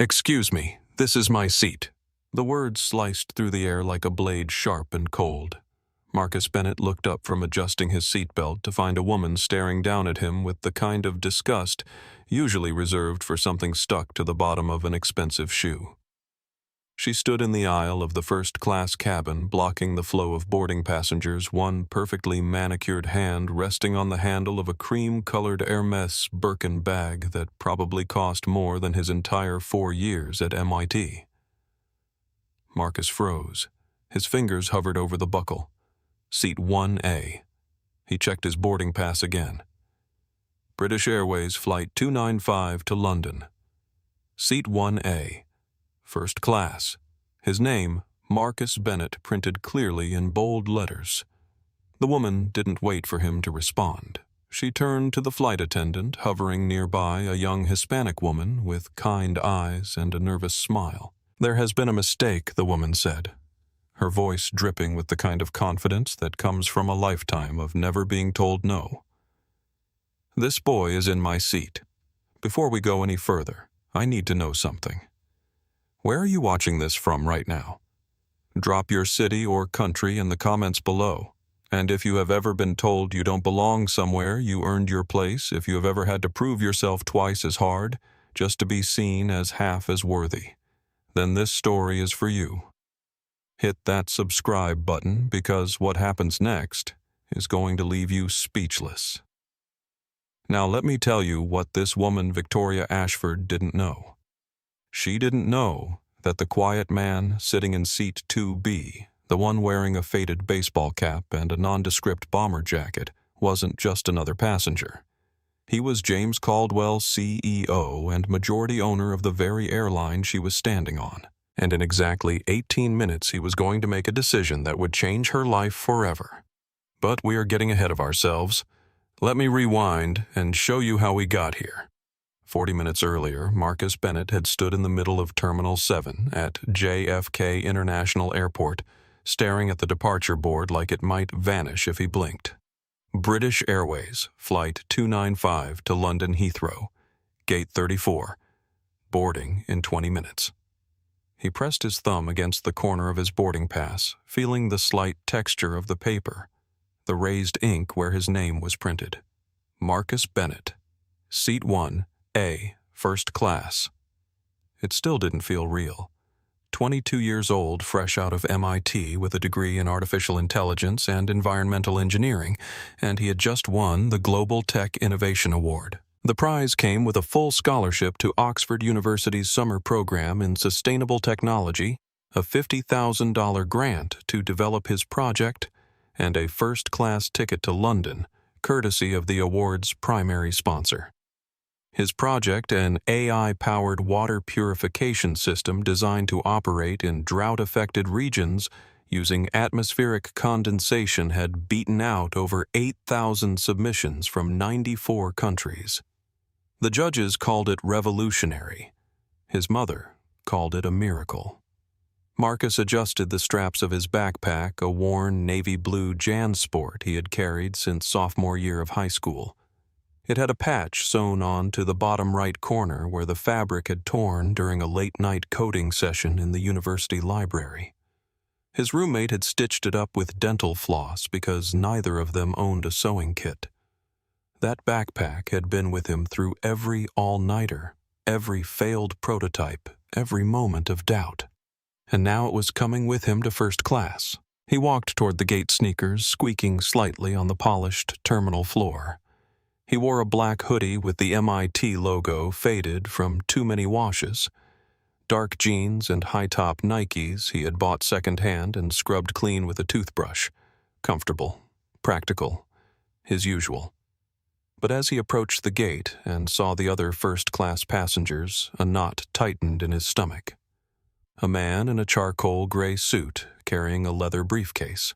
"Excuse me, this is my seat." The words sliced through the air like a blade, sharp and cold. Marcus Bennett looked up from adjusting his seatbelt to find a woman staring down at him with the kind of disgust usually reserved for something stuck to the bottom of an expensive shoe. She stood in the aisle of the first-class cabin, blocking the flow of boarding passengers, one perfectly manicured hand resting on the handle of a cream-colored Hermes Birkin bag that probably cost more than his entire 4 years at MIT. Marcus froze. His fingers hovered over the buckle. Seat 1A. He checked his boarding pass again. British Airways Flight 295 to London. Seat 1A. First class. His name, Marcus Bennett, printed clearly in bold letters. The woman didn't wait for him to respond. She turned to the flight attendant, hovering nearby, a young Hispanic woman with kind eyes and a nervous smile. "There has been a mistake," the woman said, her voice dripping with the kind of confidence that comes from a lifetime of never being told no. "This boy is in my seat. Before we go any further, I need to know something. Where are you watching this from right now? Drop your city or country in the comments below. And if you have ever been told you don't belong somewhere, you earned your place, if you have ever had to prove yourself twice as hard just to be seen as half as worthy, then this story is for you. Hit that subscribe button because what happens next is going to leave you speechless." Now let me tell you what this woman, Victoria Ashford, didn't know. She didn't know that the quiet man sitting in seat 2B, the one wearing a faded baseball cap and a nondescript bomber jacket, wasn't just another passenger. He was James Caldwell, CEO and majority owner of the very airline she was standing on. And in exactly 18 minutes he was going to make a decision that would change her life forever. But we are getting ahead of ourselves. Let me rewind and show you how we got here. 40 minutes earlier, Marcus Bennett had stood in the middle of Terminal 7 at JFK International Airport, staring at the departure board like it might vanish if he blinked. British Airways, Flight 295 to London Heathrow, Gate 34, boarding in 20 minutes. He pressed his thumb against the corner of his boarding pass, feeling the slight texture of the paper, the raised ink where his name was printed. Marcus Bennett, Seat 1A, First Class. It still didn't feel real. 22 years old, fresh out of MIT with a degree in artificial intelligence and environmental engineering, and he had just won the Global Tech Innovation Award. The prize came with a full scholarship to Oxford University's summer program in sustainable technology, a $50,000 grant to develop his project, and a first-class ticket to London, courtesy of the award's primary sponsor. His project, an AI-powered water purification system designed to operate in drought-affected regions using atmospheric condensation, had beaten out over 8,000 submissions from 94 countries. The judges called it revolutionary. His mother called it a miracle. Marcus adjusted the straps of his backpack, a worn navy blue JanSport he had carried since sophomore year of high school. It had a patch sewn on to the bottom right corner where the fabric had torn during a late-night coding session in the university library. His roommate had stitched it up with dental floss because neither of them owned a sewing kit. That backpack had been with him through every all-nighter, every failed prototype, every moment of doubt. And now it was coming with him to first class. He walked toward the gate sneakers, squeaking slightly on the polished terminal floor. He wore a black hoodie with the MIT logo faded from too many washes. Dark jeans and high-top Nikes he had bought second-hand and scrubbed clean with a toothbrush. Comfortable, practical, his usual. But as he approached the gate and saw the other first-class passengers, a knot tightened in his stomach. A man in a charcoal gray suit carrying a leather briefcase.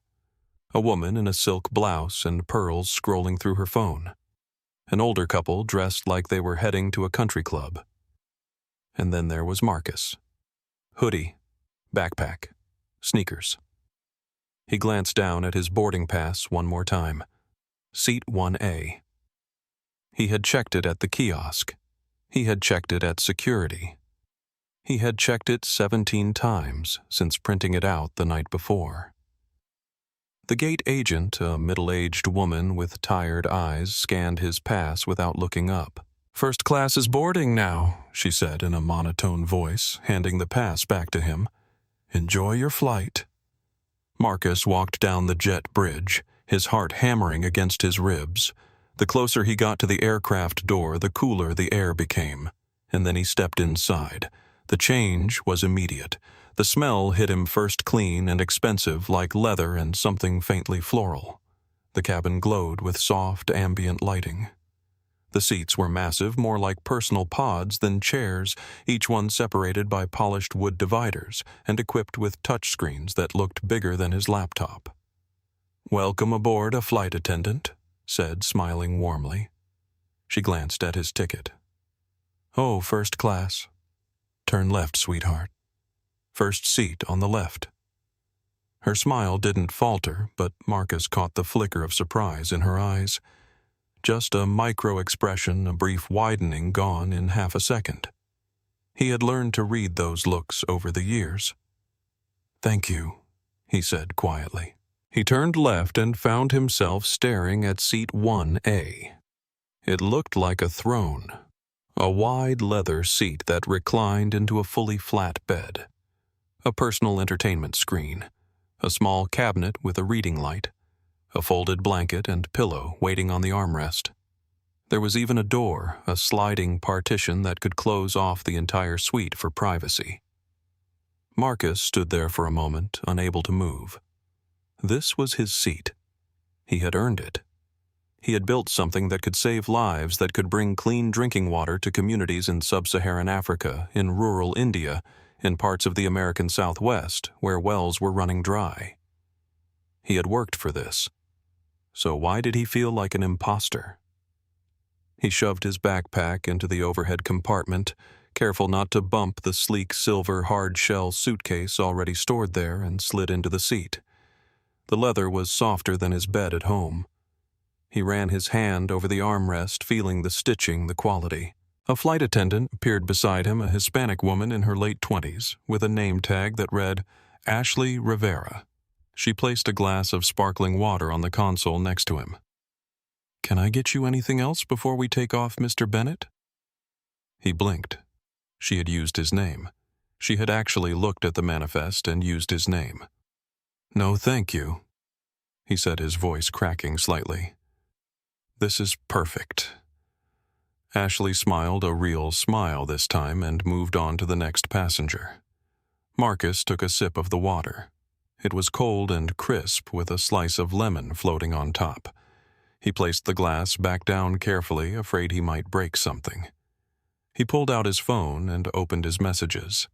A woman in a silk blouse and pearls scrolling through her phone. An older couple dressed like they were heading to a country club. And then there was Marcus. Hoodie, backpack, sneakers. He glanced down at his boarding pass one more time. Seat 1A. He had checked it at the kiosk. He had checked it at security. He had checked it 17 times since printing it out the night before. The gate agent, a middle-aged woman with tired eyes, scanned his pass without looking up. "First class is boarding now," she said in a monotone voice, handing the pass back to him. "Enjoy your flight." Marcus walked down the jet bridge, his heart hammering against his ribs. The closer he got to the aircraft door, the cooler the air became. And then he stepped inside. The change was immediate. The smell hit him first clean and expensive like leather and something faintly floral. The cabin glowed with soft ambient lighting. The seats were massive, more like personal pods than chairs, each one separated by polished wood dividers and equipped with touchscreens that looked bigger than his laptop. "Welcome aboard, a flight attendant," said, smiling warmly. She glanced at his ticket. "Oh, first class. Turn left, sweetheart. First seat on the left." Her smile didn't falter, but Marcus caught the flicker of surprise in her eyes. Just a micro-expression, a brief widening gone in half a second. He had learned to read those looks over the years. "Thank you," he said quietly. He turned left and found himself staring at seat 1A. It looked like a throne, a wide leather seat that reclined into a fully flat bed, a personal entertainment screen, a small cabinet with a reading light, a folded blanket and pillow waiting on the armrest. There was even a door, a sliding partition that could close off the entire suite for privacy. Marcus stood there for a moment, unable to move. This was his seat. He had earned it. He had built something that could save lives, that could bring clean drinking water to communities in sub-Saharan Africa, in rural India, in parts of the American Southwest where wells were running dry. He had worked for this. So why did he feel like an imposter? He shoved his backpack into the overhead compartment, careful not to bump the sleek silver hard-shell suitcase already stored there, and slid into the seat. The leather was softer than his bed at home. He ran his hand over the armrest, feeling the stitching, the quality. A flight attendant appeared beside him, a Hispanic woman in her late 20s, with a name tag that read, Ashley Rivera. She placed a glass of sparkling water on the console next to him. "Can I get you anything else before we take off, Mr. Bennett?" He blinked. She had used his name. She had actually looked at the manifest and used his name. "No, thank you," he said, his voice cracking slightly. "This is perfect." Ashley smiled, a real smile this time, and moved on to the next passenger. Marcus took a sip of the water. It was cold and crisp, with a slice of lemon floating on top. He placed the glass back down carefully, afraid he might break something. He pulled out his phone and opened his messages.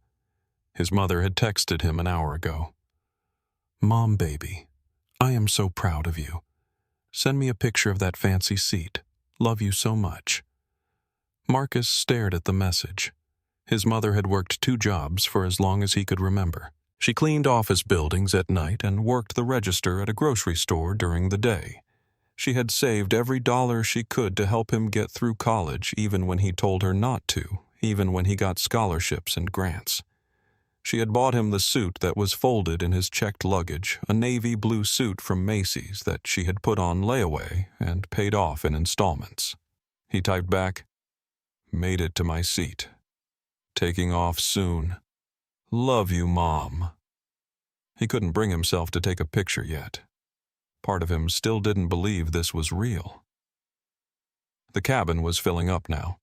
His mother had texted him an hour ago. "Mom, baby, I am so proud of you. Send me a picture of that fancy seat. Love you so much." Marcus stared at the message. His mother had worked 2 jobs for as long as he could remember. She cleaned office buildings at night and worked the register at a grocery store during the day. She had saved every dollar she could to help him get through college, even when he told her not to, even when he got scholarships and grants. She had bought him the suit that was folded in his checked luggage, a navy blue suit from Macy's that she had put on layaway and paid off in installments. He typed back, "Made it to my seat. Taking off soon. Love you, Mom." He couldn't bring himself to take a picture yet. Part of him still didn't believe this was real. The cabin was filling up now.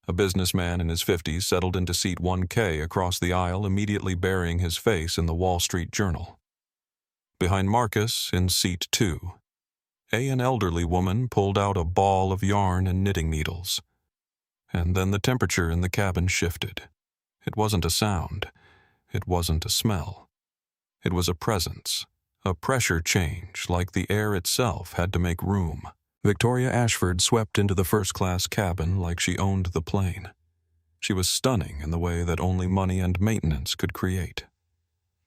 A businessman in his 50s settled into seat 1K across the aisle, immediately burying his face in the Wall Street Journal. Behind Marcus, in seat 2, an elderly woman pulled out a ball of yarn and knitting needles. And then the temperature in the cabin shifted. It wasn't a sound. It wasn't a smell. It was a presence, a pressure change, like the air itself had to make room. Victoria Ashford swept into the first-class cabin like she owned the plane. She was stunning in the way that only money and maintenance could create.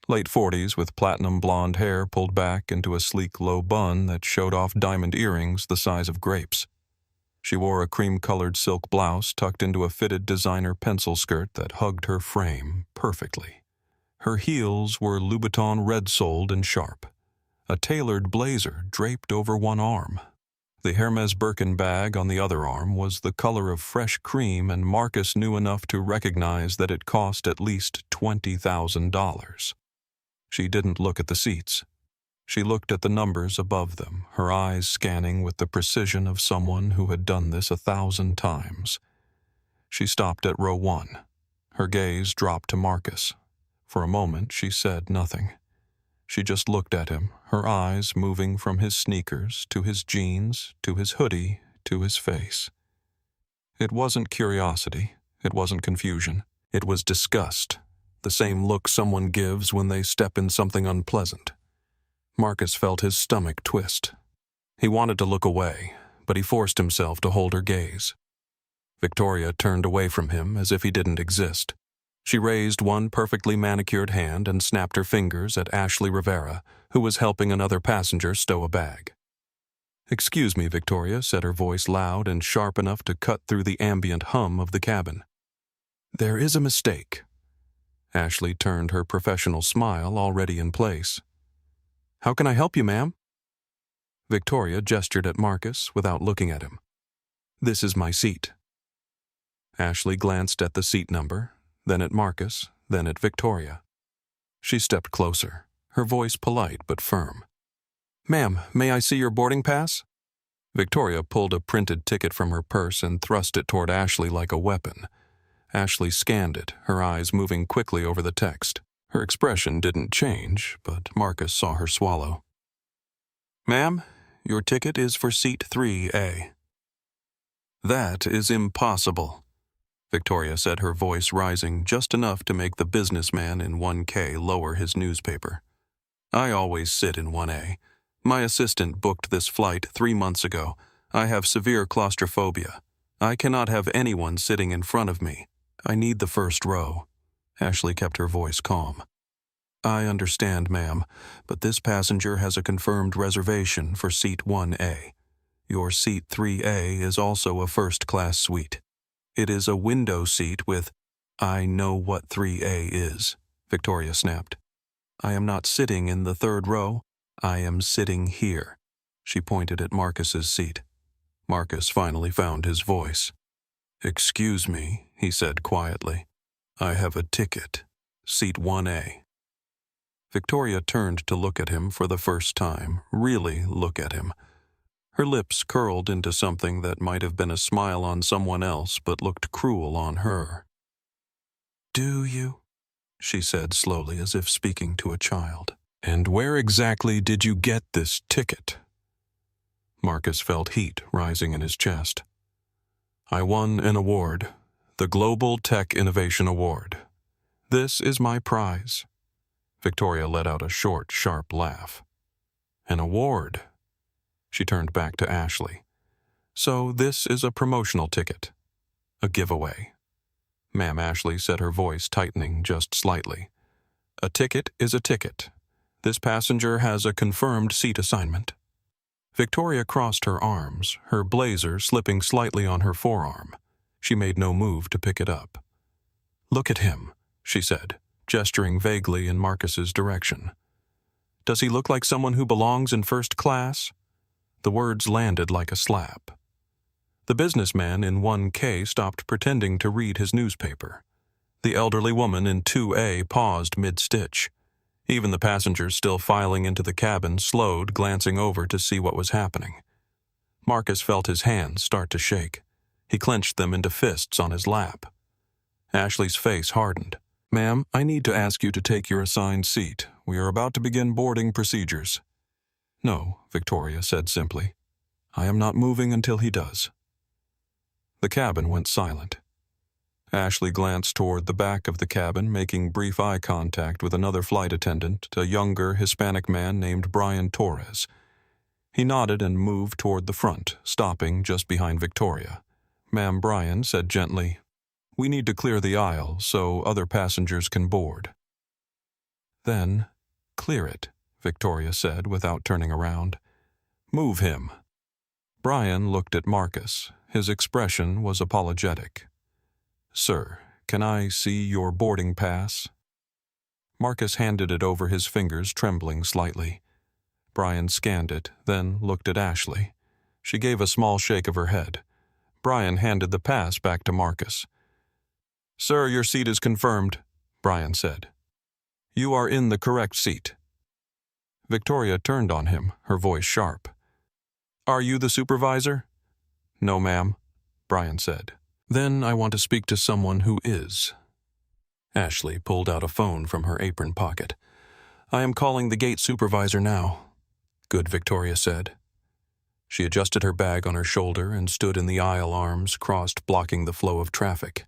Late 40s, with platinum blonde hair pulled back into a sleek low bun that showed off diamond earrings the size of grapes. She wore a cream-colored silk blouse tucked into a fitted designer pencil skirt that hugged her frame perfectly. Her heels were Louboutin red-soled and sharp. A tailored blazer draped over one arm. The Hermes Birkin bag on the other arm was the color of fresh cream, and Marcus knew enough to recognize that it cost at least $20,000. She didn't look at the seats. She looked at the numbers above them, her eyes scanning with the precision of someone who had done this 1,000 times. She stopped at row 1. Her gaze dropped to Marcus. For a moment, she said nothing. She just looked at him, her eyes moving from his sneakers to his jeans to his hoodie to his face. It wasn't curiosity. It wasn't confusion. It was disgust, the same look someone gives when they step in something unpleasant. Marcus felt his stomach twist. He wanted to look away, but he forced himself to hold her gaze. Victoria turned away from him as if he didn't exist. She raised one perfectly manicured hand and snapped her fingers at Ashley Rivera, who was helping another passenger stow a bag. "Excuse me, Victoria," said her voice loud and sharp enough to cut through the ambient hum of the cabin. "There is a mistake." Ashley turned her professional smile already in place. "How can I help you, ma'am?" Victoria gestured at Marcus without looking at him. "This is my seat." Ashley glanced at the seat number, then at Marcus, then at Victoria. She stepped closer, her voice polite but firm. "Ma'am, may I see your boarding pass?" Victoria pulled a printed ticket from her purse and thrust it toward Ashley like a weapon. Ashley scanned it, her eyes moving quickly over the text. Her expression didn't change, but Marcus saw her swallow. "Ma'am, your ticket is for seat 3A. "That is impossible," Victoria said, her voice rising just enough to make the businessman in 1K lower his newspaper. "I always sit in 1A. My assistant booked this flight 3 months ago. I have severe claustrophobia. I cannot have anyone sitting in front of me. I need the first row." Ashley kept her voice calm. "I understand, ma'am, but this passenger has a confirmed reservation for seat 1A. Your seat 3A is also a first-class suite. It is a window seat with—" "I know what 3A is," Victoria snapped. "I am not sitting in the third row. I am sitting here." She pointed at Marcus's seat. Marcus finally found his voice. "Excuse me," he said quietly. "I have a ticket. Seat 1A. Victoria turned to look at him for the first time, really look at him. Her lips curled into something that might have been a smile on someone else but looked cruel on her. "Do you?" she said slowly, as if speaking to a child. "And where exactly did you get this ticket?" Marcus felt heat rising in his chest. "I won an award, the Global Tech Innovation Award. This is my prize." Victoria let out a short, sharp laugh. "An award?" She turned back to Ashley. "So this is a promotional ticket. A giveaway." "Ma'am," Ashley said, her voice tightening just slightly. "A ticket is a ticket. This passenger has a confirmed seat assignment." Victoria crossed her arms, her blazer slipping slightly on her forearm. She made no move to pick it up. "Look at him," she said, gesturing vaguely in Marcus's direction. "Does he look like someone who belongs in first class?" The words landed like a slap. The businessman in 1K stopped pretending to read his newspaper. The elderly woman in 2A paused mid-stitch. Even the passengers still filing into the cabin slowed, glancing over to see what was happening. Marcus felt his hands start to shake. He clenched them into fists on his lap. Ashley's face hardened. "Ma'am, I need to ask you to take your assigned seat. We are about to begin boarding procedures." "No," Victoria said simply. "I am not moving until he does." The cabin went silent. Ashley glanced toward the back of the cabin, making brief eye contact with another flight attendant, a younger Hispanic man named Brian Torres. He nodded and moved toward the front, stopping just behind Victoria. "Ma'am," Brian said gently, "we need to clear the aisle so other passengers can board." "Then, clear it," Victoria said without turning around. "Move him." Brian looked at Marcus, His expression was apologetic. "Sir, can I see your boarding pass?" Marcus handed it over his fingers, trembling slightly. Brian scanned it, then looked at Ashley. She gave a small shake of her head. Brian handed the pass back to Marcus. "Sir, your seat is confirmed," Brian said. "You are in the correct seat." Victoria turned on him, her voice sharp. "Are you the supervisor?" "No, ma'am," Brian said. "Then I want to speak to someone who is." Ashley pulled out a phone from her apron pocket. "I am calling the gate supervisor now." "Good," Victoria said. She adjusted her bag on her shoulder and stood in the aisle, arms crossed, blocking the flow of traffic.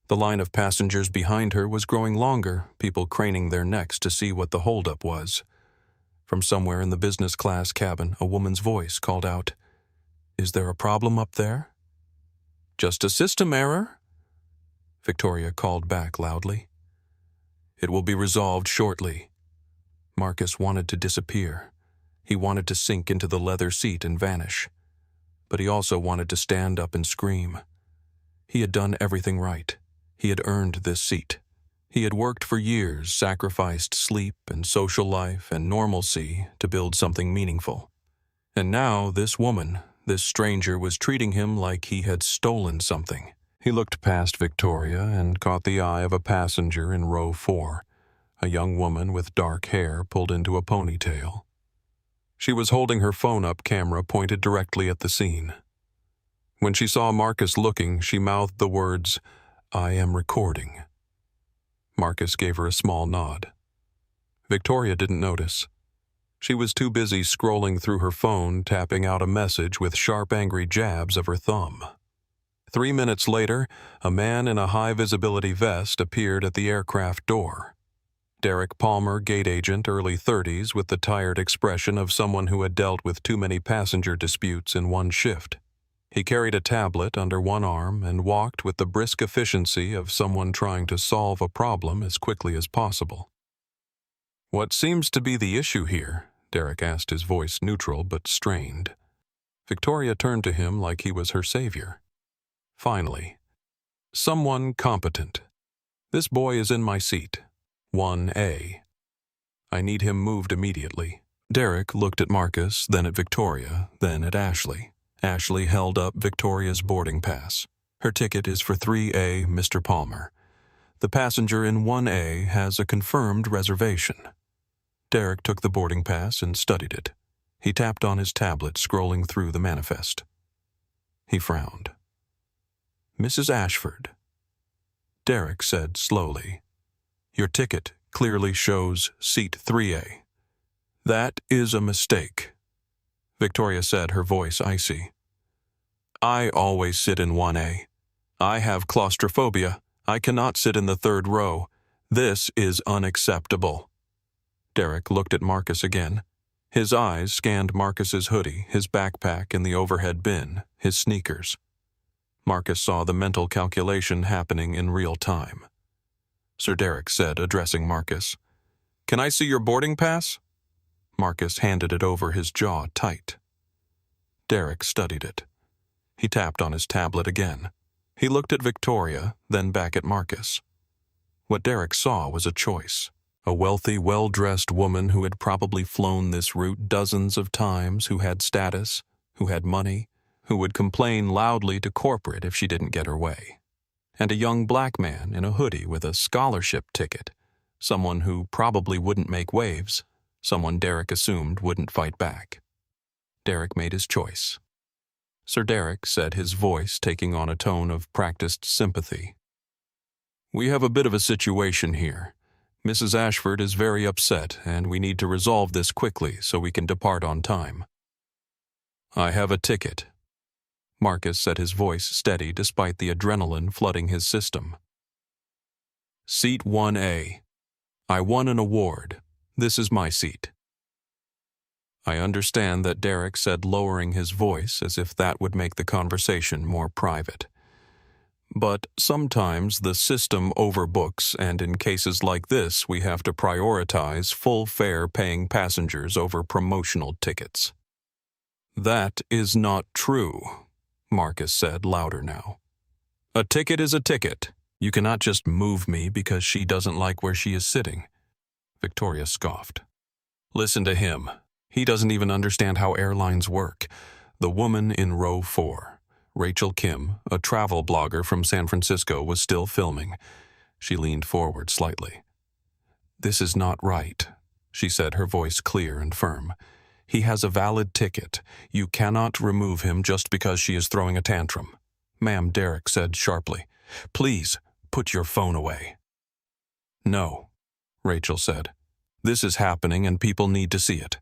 The line of passengers behind her was growing longer, people craning their necks to see what the holdup was. From somewhere in the business class cabin, a woman's voice called out, "Is there a problem up there?" "Just a system error," Victoria called back loudly. "It will be resolved shortly." Marcus wanted to disappear. He wanted to sink into the leather seat and vanish. But he also wanted to stand up and scream. He had done everything right. He had earned this seat. He had worked for years, sacrificed sleep and social life and normalcy to build something meaningful. And now this woman, this stranger, was treating him like he had stolen something. He looked past Victoria and caught the eye of a passenger in row 4, a young woman with dark hair pulled into a ponytail. She was holding her phone-up camera pointed directly at the scene. When she saw Marcus looking, she mouthed the words, "I am recording." Marcus gave her a small nod. Victoria didn't notice. She was too busy scrolling through her phone, tapping out a message with sharp, angry jabs of her thumb. 3 minutes later, a man in a high-visibility vest appeared at the aircraft door. Derek Palmer, gate agent, early 30s, with the tired expression of someone who had dealt with too many passenger disputes in one shift. He carried a tablet under one arm and walked with the brisk efficiency of someone trying to solve a problem as quickly as possible. "What seems to be the issue here?" Derek asked, his voice neutral but strained. Victoria turned to him like he was her savior. "Finally. Someone competent. This boy is in my seat. 1A. I need him moved immediately." Derek looked at Marcus, then at Victoria, then at Ashley. Ashley held up Victoria's boarding pass. "Her ticket is for 3A, Mr. Palmer. The passenger in 1A has a confirmed reservation." Derek took the boarding pass and studied it. He tapped on his tablet, scrolling through the manifest. He frowned. "Mrs. Ashford," Derek said slowly, "your ticket clearly shows seat 3A. That is a mistake," Victoria said, her voice icy. "I always sit in 1A. I have claustrophobia. I cannot sit in the 3rd row. This is unacceptable." Derek looked at Marcus again. His eyes scanned Marcus's hoodie, his backpack in the overhead bin, his sneakers. Marcus saw the mental calculation happening in real time. Sir Derek said, addressing Marcus, "Can I see your boarding pass?" Marcus handed it over, his jaw tight. Derek studied it. He tapped on his tablet again. He looked at Victoria, then back at Marcus. What Derek saw was a choice. A wealthy, well-dressed woman who had probably flown this route dozens of times, who had status, who had money, who would complain loudly to corporate if she didn't get her way. And a young black man in a hoodie with a scholarship ticket, someone who probably wouldn't make waves, someone Derek assumed wouldn't fight back. Derek made his choice. Sir Derek said, his voice taking on a tone of practiced sympathy. "We have a bit of a situation here. Mrs. Ashford is very upset, and we need to resolve this quickly so we can depart on time." "I have a ticket." Marcus said, his voice steady despite the adrenaline flooding his system. "Seat 1A. I won an award. This is my seat." "I understand," that Derek said, lowering his voice as if that would make the conversation more private. "But sometimes the system overbooks, and in cases like this we have to prioritize full fare paying passengers over promotional tickets." "That is not true," Marcus said, louder now. A ticket is a ticket. You cannot just move me because she doesn't like where she is sitting. Victoria scoffed. Listen to him. He doesn't even understand how airlines work. The woman in row 4, Rachel Kim, a travel blogger from San Francisco, was still filming. She leaned forward slightly. This is not right, she said, her voice clear and firm. He has a valid ticket. You cannot remove him just because she is throwing a tantrum. Ma'am, Derek said sharply. Please, put your phone away. No, Rachel said. This is happening and people need to see it.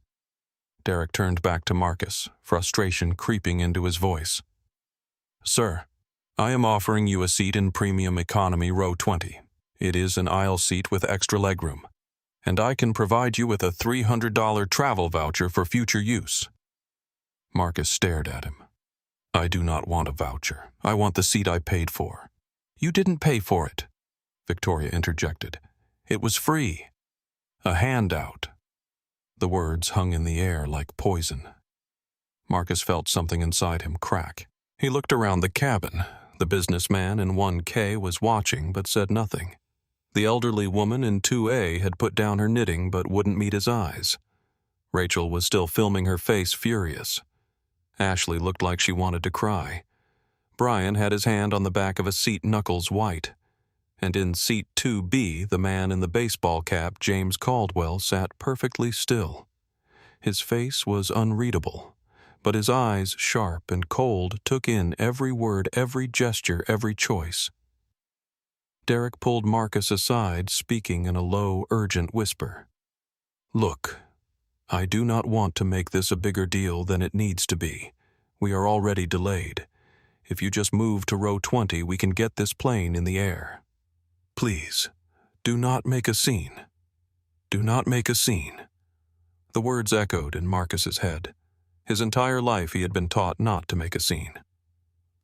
Derek turned back to Marcus, frustration creeping into his voice. Sir, I am offering you a seat in Premium Economy Row 20. It is an aisle seat with extra legroom, and I can provide you with a $300 travel voucher for future use. Marcus stared at him. I do not want a voucher. I want the seat I paid for. You didn't pay for it, Victoria interjected. It was free. A handout. The words hung in the air like poison. Marcus felt something inside him crack. He looked around the cabin. The businessman in 1K was watching but said nothing. The elderly woman in 2A had put down her knitting but wouldn't meet his eyes. Rachel was still filming her face, furious. Ashley looked like she wanted to cry. Brian had his hand on the back of a seat, knuckles white. And in seat 2B, the man in the baseball cap, James Caldwell, sat perfectly still. His face was unreadable, but his eyes, sharp and cold, took in every word, every gesture, every choice. Derek pulled Marcus aside, speaking in a low, urgent whisper. Look, I do not want to make this a bigger deal than it needs to be. We are already delayed. If you just move to row 20, we can get this plane in the air. Please, do not make a scene. Do not make a scene. The words echoed in Marcus's head. His entire life he had been taught not to make a scene.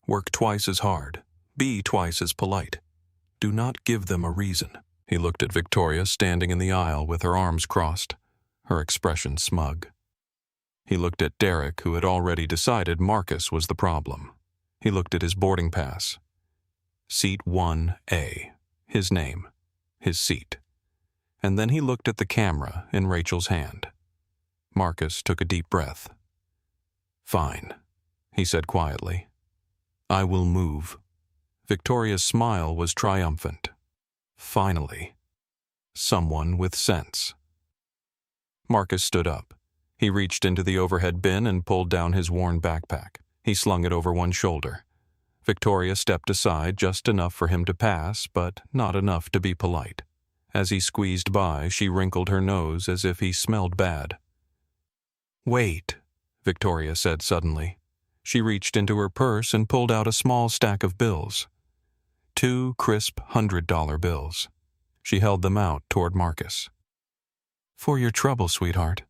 Work twice as hard. Be twice as polite. Do not give them a reason. He looked at Victoria standing in the aisle with her arms crossed, her expression smug. He looked at Derek, who had already decided Marcus was the problem. He looked at his boarding pass. Seat 1A. His name. His seat. And then he looked at the camera in Rachel's hand. Marcus took a deep breath. Fine, he said quietly. I will move. Victoria's smile was triumphant. Finally. Someone with sense. Marcus stood up. He reached into the overhead bin and pulled down his worn backpack. He slung it over one shoulder. Victoria stepped aside just enough for him to pass, but not enough to be polite. As he squeezed by, she wrinkled her nose as if he smelled bad. Wait, Victoria said suddenly. She reached into her purse and pulled out a small stack of bills. 2 crisp $100 bills. She held them out toward Marcus. For your trouble, sweetheart.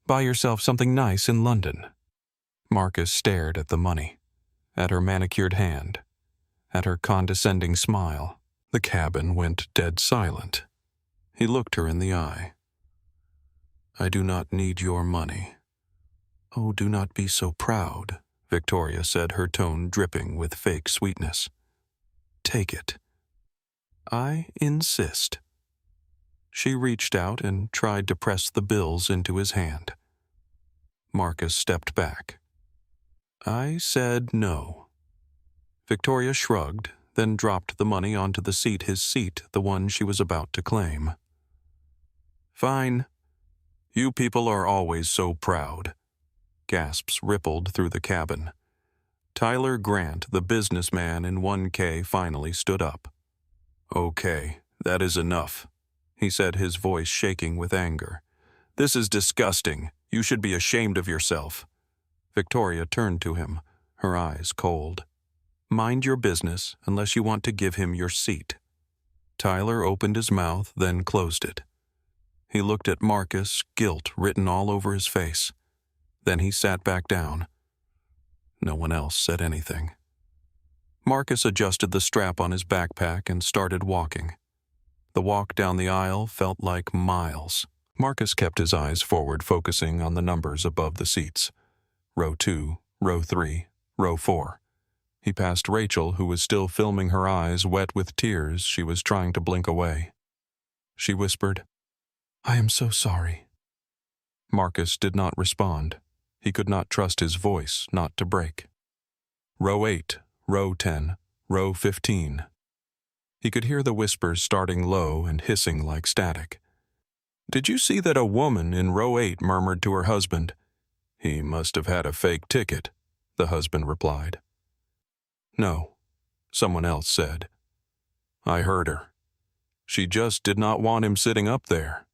Buy yourself something nice in London. Marcus stared at the money, at her manicured hand, at her condescending smile. The cabin went dead silent. He looked her in the eye. I do not need your money. Oh, do not be so proud, Victoria said, her tone dripping with fake sweetness. Take it. I insist. She reached out and tried to press the bills into his hand. Marcus stepped back. I said no. Victoria shrugged, then dropped the money onto the seat, his seat, the one she was about to claim. Fine. You people are always so proud. Gasps rippled through the cabin. Tyler Grant, the businessman in 1K, finally stood up. Okay, that is enough, he said, his voice shaking with anger. This is disgusting. You should be ashamed of yourself. Victoria turned to him, her eyes cold. Mind your business unless you want to give him your seat. Tyler opened his mouth, then closed it. He looked at Marcus, guilt written all over his face. Then he sat back down. No one else said anything. Marcus adjusted the strap on his backpack and started walking. The walk down the aisle felt like miles. Marcus kept his eyes forward, focusing on the numbers above the seats. Row 2, row 3, row 4. He passed Rachel, who was still filming her eyes wet with tears she was trying to blink away. She whispered, "I am so sorry." Marcus did not respond. He could not trust his voice not to break. Row 8, row 10, row 15. He could hear the whispers starting low and hissing like static. "Did you see that a woman in row 8 murmured to her husband? He must have had a fake ticket," the husband replied. "No," someone else said. "I heard her. She just did not want him sitting up there.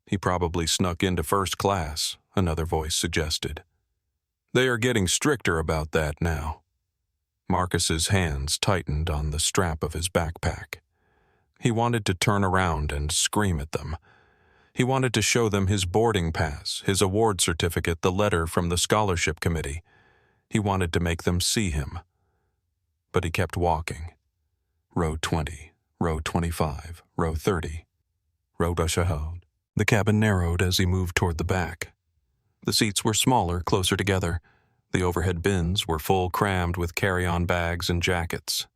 He probably snuck into first class," another voice suggested. "They are getting stricter about that now." Marcus's hands tightened on the strap of his backpack. He wanted to turn around and scream at them. He wanted to show them his boarding pass, his award certificate, the letter from the scholarship committee. He wanted to make them see him. But he kept walking. Row 20, row 25, row 30. Row Bashahod. The cabin narrowed as he moved toward the back. The seats were smaller, closer together. The overhead bins were full, crammed with carry-on bags and jackets.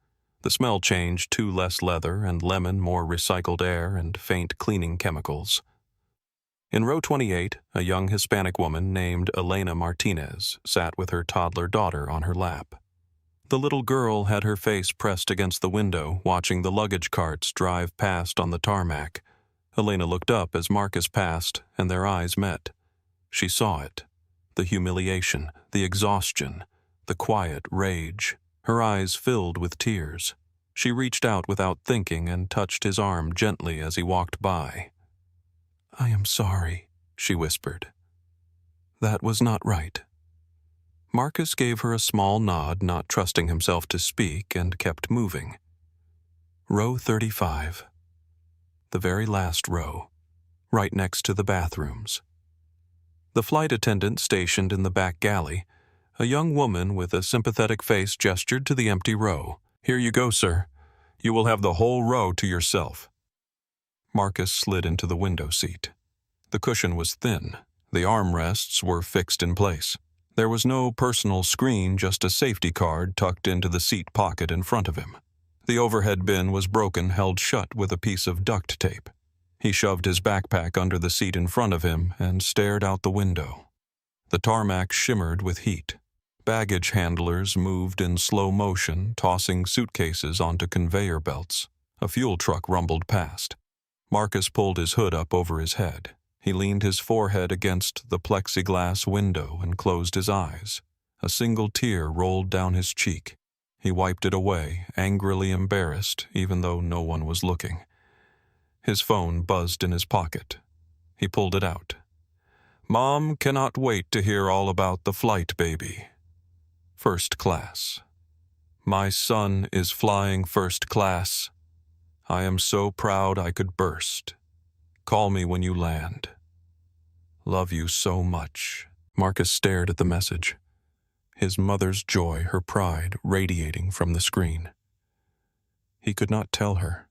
The smell changed to less leather and lemon, more recycled air and faint cleaning chemicals. In row 28, a young Hispanic woman named Elena Martinez sat with her toddler daughter on her lap. The little girl had her face pressed against the window, watching the luggage carts drive past on the tarmac. Elena looked up as Marcus passed, and their eyes met. She saw it. The humiliation, the exhaustion, the quiet rage. Her eyes filled with tears. She reached out without thinking and touched his arm gently as he walked by. "I am sorry," she whispered. "That was not right." Marcus gave her a small nod, not trusting himself to speak, and kept moving. Row 35. The very last row, right next to the bathrooms. The flight attendant stationed in the back galley, a young woman with a sympathetic face, gestured to the empty row. "Here you go, sir. You will have the whole row to yourself." Marcus slid into the window seat. The cushion was thin. The armrests were fixed in place. There was no personal screen, just a safety card tucked into the seat pocket in front of him. The overhead bin was broken, held shut with a piece of duct tape. He shoved his backpack under the seat in front of him and stared out the window. The tarmac shimmered with heat. Baggage handlers moved in slow motion, tossing suitcases onto conveyor belts. A fuel truck rumbled past. Marcus pulled his hood up over his head. He leaned his forehead against the plexiglass window and closed his eyes. A single tear rolled down his cheek. He wiped it away, angrily embarrassed, even though no one was looking. His phone buzzed in his pocket. He pulled it out. "Mom cannot wait to hear all about the flight, baby. First class. My son is flying first class. I am so proud I could burst. Call me when you land. Love you so much." Marcus stared at the message. His mother's joy, her pride, radiating from the screen. He could not tell her.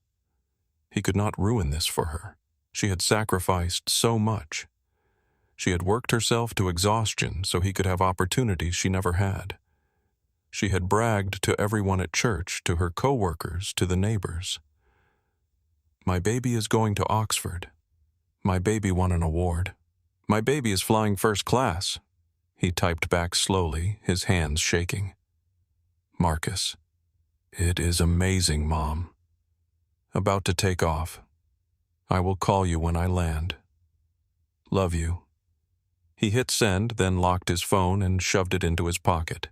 He could not ruin this for her. She had sacrificed so much. She had worked herself to exhaustion so he could have opportunities she never had. She had bragged to everyone at church, to her co-workers, to the neighbors. "My baby is going to Oxford. My baby won an award. My baby is flying first class." He typed back slowly, his hands shaking. "Marcus, it is amazing, Mom. About to take off. I will call you when I land. Love you." He hit send, then locked his phone and shoved it into his pocket.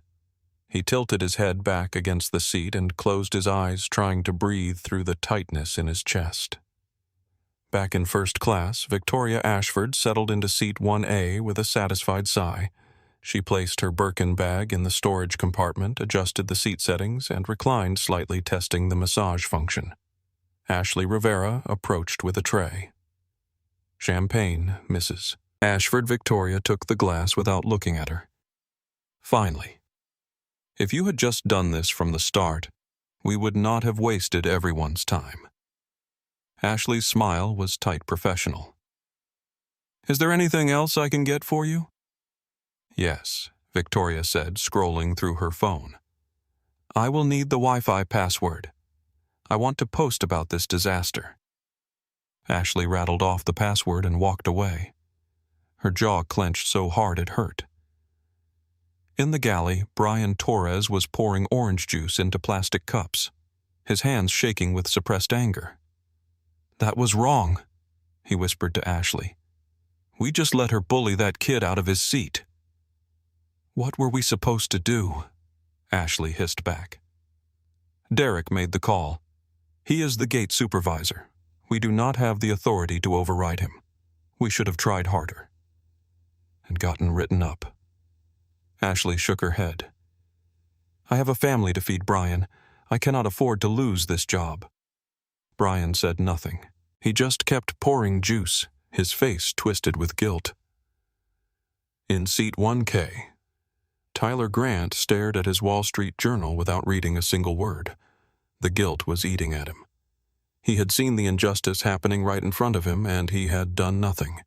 He tilted his head back against the seat and closed his eyes, trying to breathe through the tightness in his chest. Back in first class, Victoria Ashford settled into seat 1A with a satisfied sigh. She placed her Birkin bag in the storage compartment, adjusted the seat settings, and reclined slightly, testing the massage function. Ashley Rivera approached with a tray. "Champagne, Mrs." Ashford Victoria took the glass without looking at her. "Finally. If you had just done this from the start, we would not have wasted everyone's time." Ashley's smile was tight professional. "Is there anything else I can get for you?" "Yes," Victoria said, scrolling through her phone. I will need the Wi-Fi password. I want to post about this disaster. Ashley rattled off the password and walked away. Her jaw clenched so hard it hurt. In the galley, Brian Torres was pouring orange juice into plastic cups, his hands shaking with suppressed anger. "That was wrong," he whispered to Ashley. "We just let her bully that kid out of his seat." "What were we supposed to do?" Ashley hissed back. Derek made the call. "He is the gate supervisor. We do not have the authority to override him. We should have tried harder." And gotten written up. Ashley shook her head. "I have a family to feed, Brian. I cannot afford to lose this job." Brian said nothing. He just kept pouring juice, his face twisted with guilt. In seat 1K, Tyler Grant stared at his Wall Street Journal without reading a single word. The guilt was eating at him. He had seen the injustice happening right in front of him, and he had done nothing.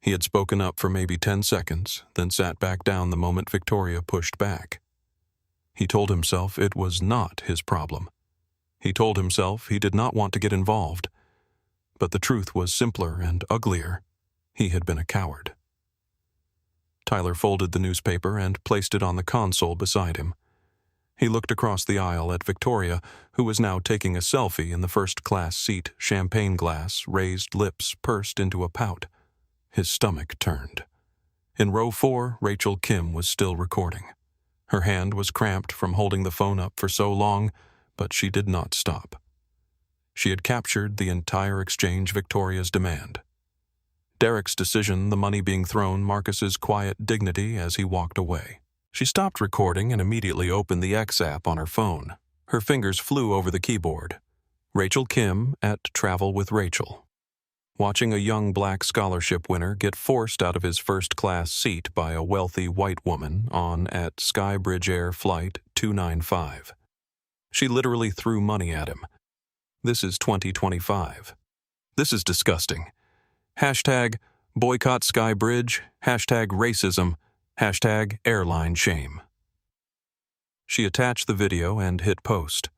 He had spoken up for maybe 10 seconds, then sat back down the moment Victoria pushed back. He told himself it was not his problem. He told himself he did not want to get involved. But the truth was simpler and uglier. He had been a coward. Tyler folded the newspaper and placed it on the console beside him. He looked across the aisle at Victoria, who was now taking a selfie in the first-class seat, champagne glass, raised lips pursed into a pout. His stomach turned. In row 4, Rachel Kim was still recording. Her hand was cramped from holding the phone up for so long, but she did not stop. She had captured the entire exchange Victoria's demand. Derek's decision, the money being thrown, Marcus's quiet dignity as he walked away. She stopped recording and immediately opened the X app on her phone. Her fingers flew over the keyboard. Rachel Kim at Travel with Rachel. Watching a young black scholarship winner get forced out of his first-class seat by a wealthy white woman on at Skybridge Air Flight 295. She literally threw money at him. This is 2025. This is disgusting. Hashtag boycott Skybridge, hashtag racism, hashtag airline shame. She attached the video and hit post.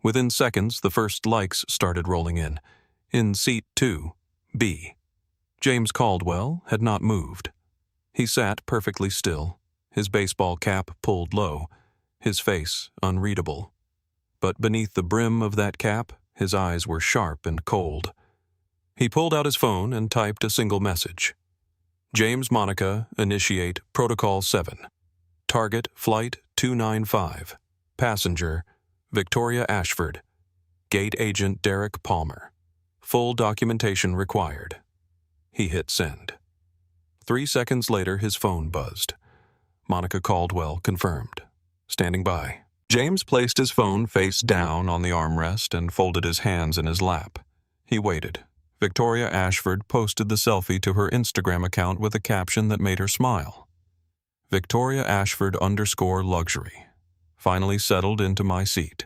Within seconds, the first likes started rolling in. In seat 2B, James Caldwell had not moved. He sat perfectly still, his baseball cap pulled low, his face unreadable. But beneath the brim of that cap, his eyes were sharp and cold. He pulled out his phone and typed a single message. James Monica, initiate Protocol 7. Target Flight 295. Passenger, Victoria Ashford. Gate Agent Derek Palmer. Full documentation required. He hit send. 3 seconds later, his phone buzzed. Monica Caldwell confirmed. Standing by. James placed his phone face down on the armrest and folded his hands in his lap. He waited. Victoria Ashford posted the selfie to her Instagram account with a caption that made her smile. Victoria Ashford _luxury. Finally settled into my seat.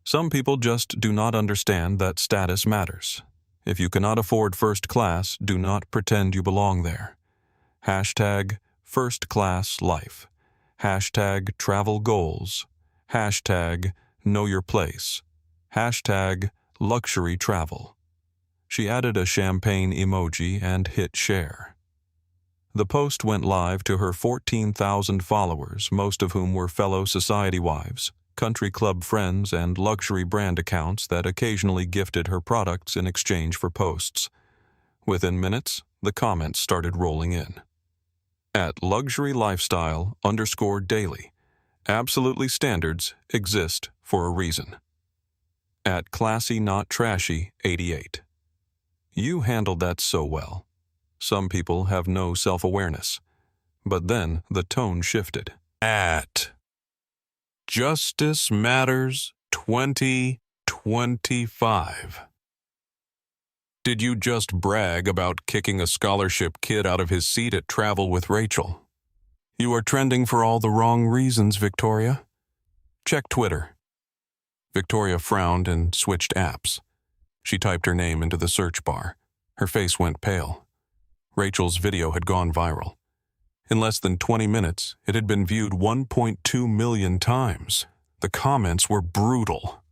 Some people just do not understand that status matters. If you cannot afford first class, do not pretend you belong there. Hashtag first class life. Hashtag travel goals. Hashtag know your place. Hashtag luxury travel. She added a champagne emoji and hit share. The post went live to her 14,000 followers, most of whom were fellow society wives, country club friends, and luxury brand accounts that occasionally gifted her products in exchange for posts. Within minutes, the comments started rolling in. At luxury lifestyle _daily, absolutely standards exist for a reason. At classy not trashy 88. You handled that so well. Some people have no self-awareness. But then the tone shifted. At Justice Matters 2025. Did you just brag about kicking a scholarship kid out of his seat at Travel with Rachel? You are trending for all the wrong reasons, Victoria. Check Twitter. Victoria frowned and switched apps. She typed her name into the search bar. Her face went pale. Rachel's video had gone viral. In less than 20 minutes, it had been viewed 1.2 million times. The The comments were brutal.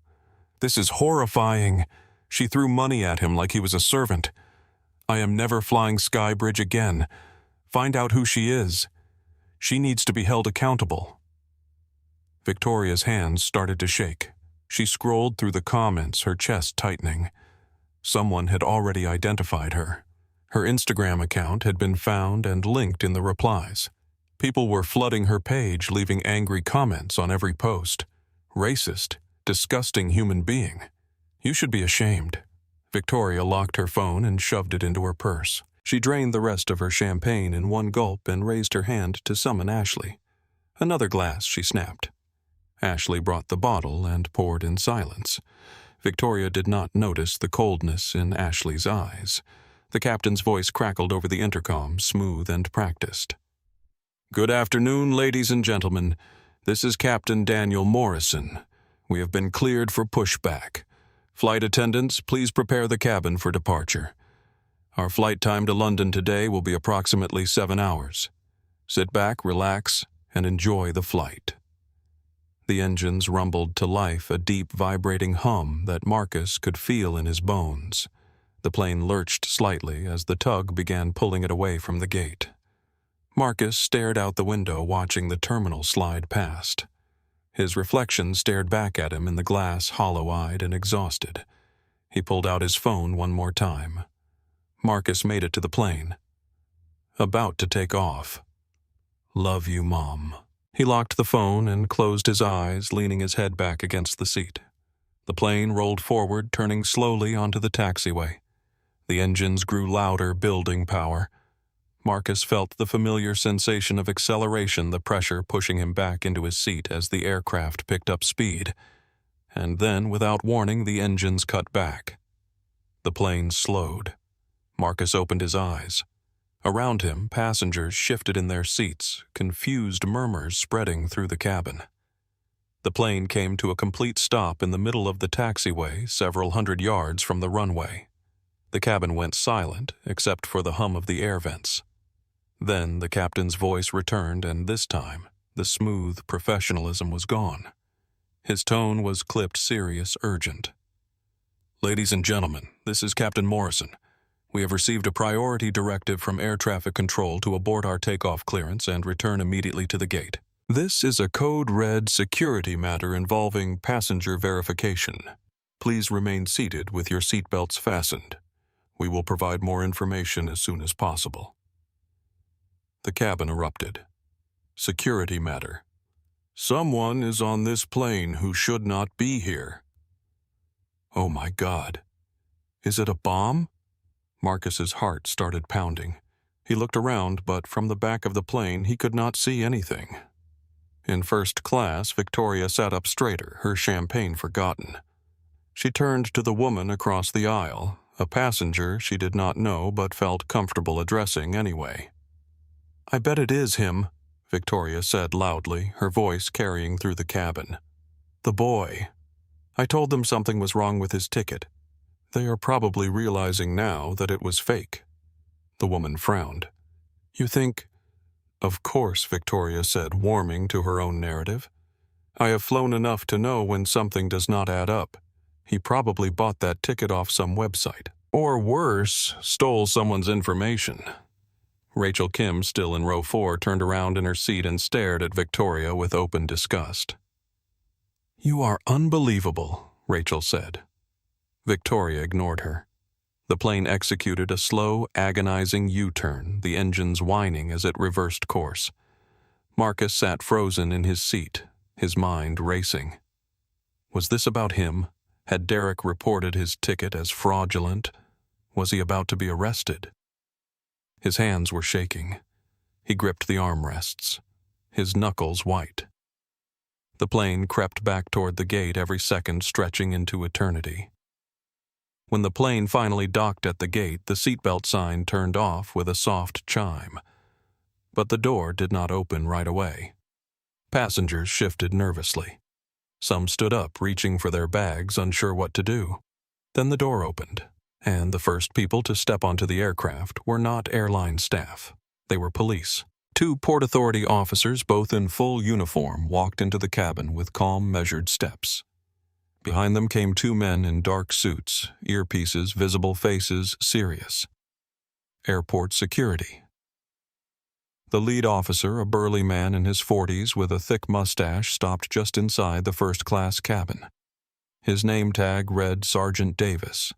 "This is horrifying." She threw money at him like he was a servant. "I am never flying Skybridge again. Find out who she is. She needs to be held accountable." Victoria's hands started to shake. She scrolled through the comments, her chest tightening. Someone had already identified her. Her Instagram account had been found and linked in the replies. People were flooding her page, leaving angry comments on every post. "Racist, disgusting human being. You should be ashamed." Victoria locked her phone and shoved it into her purse. She drained the rest of her champagne in one gulp and raised her hand to summon Ashley. "Another glass," she snapped. Ashley brought the bottle and poured in silence. Victoria did not notice the coldness in Ashley's eyes. The captain's voice crackled over the intercom, smooth and practiced. "Good afternoon, ladies and gentlemen. This is Captain Daniel Morrison. We have been cleared for pushback. Flight attendants, please prepare the cabin for departure. Our flight time to London today will be approximately 7 hours. Sit back, relax, and enjoy the flight." The engines rumbled to life, a deep, vibrating hum that Marcus could feel in his bones. The plane lurched slightly as the tug began pulling it away from the gate. Marcus stared out the window, watching the terminal slide past. His reflection stared back at him in the glass, hollow-eyed and exhausted. He pulled out his phone one more time. Marcus made it to the plane. About to take off. "Love you, Mom." He locked the phone and closed his eyes, leaning his head back against the seat. The plane rolled forward, turning slowly onto the taxiway. The engines grew louder, building power. Marcus felt the familiar sensation of acceleration, the pressure pushing him back into his seat as the aircraft picked up speed. And then, without warning, the engines cut back. The plane slowed. Marcus opened his eyes. Around him, passengers shifted in their seats, confused murmurs spreading through the cabin. The plane came to a complete stop in the middle of the taxiway, several hundred yards from the runway. The cabin went silent, except for the hum of the air vents. Then the captain's voice returned, and this time, the smooth professionalism was gone. His tone was clipped, serious, urgent. "Ladies and gentlemen, this is Captain Morrison. We have received a priority directive from air traffic control to abort our takeoff clearance and return immediately to the gate. This is a code red security matter involving passenger verification. Please remain seated with your seatbelts fastened. We will provide more information as soon as possible." The cabin erupted. Security matter. "Someone is on this plane who should not be here." Oh my God. Is it a bomb? Marcus's heart started pounding. He looked around, but from the back of the plane he could not see anything. In first class, Victoria sat up straighter, her champagne forgotten. She turned to the woman across the aisle, a passenger she did not know but felt comfortable addressing anyway. "I bet it is him," Victoria said loudly, her voice carrying through the cabin. "The boy. I told them something was wrong with his ticket. They are probably realizing now that it was fake." The woman frowned. "You think—" "Of course," Victoria said, warming to her own narrative. "I have flown enough to know when something does not add up. He probably bought that ticket off some website. Or worse, stole someone's information." Rachel Kim, still in row 4, turned around in her seat and stared at Victoria with open disgust. "You are unbelievable," Rachel said. Victoria ignored her. The plane executed a slow, agonizing U-turn, the engines whining as it reversed course. Marcus sat frozen in his seat, his mind racing. Was this about him? Had Derek reported his ticket as fraudulent? Was he about to be arrested? His hands were shaking. He gripped the armrests, his knuckles white. The plane crept back toward the gate, every second stretching into eternity. When the plane finally docked at the gate, the seatbelt sign turned off with a soft chime. But the door did not open right away. Passengers shifted nervously. Some stood up, reaching for their bags, unsure what to do. Then the door opened, and the first people to step onto the aircraft were not airline staff. They were police. Two Port Authority officers, both in full uniform, walked into the cabin with calm, measured steps. Behind them came two men in dark suits, earpieces, visible faces, serious. Airport security. The lead officer, a burly man in his 40s with a thick mustache, stopped just inside the first-class cabin. His name tag read Sergeant Davis.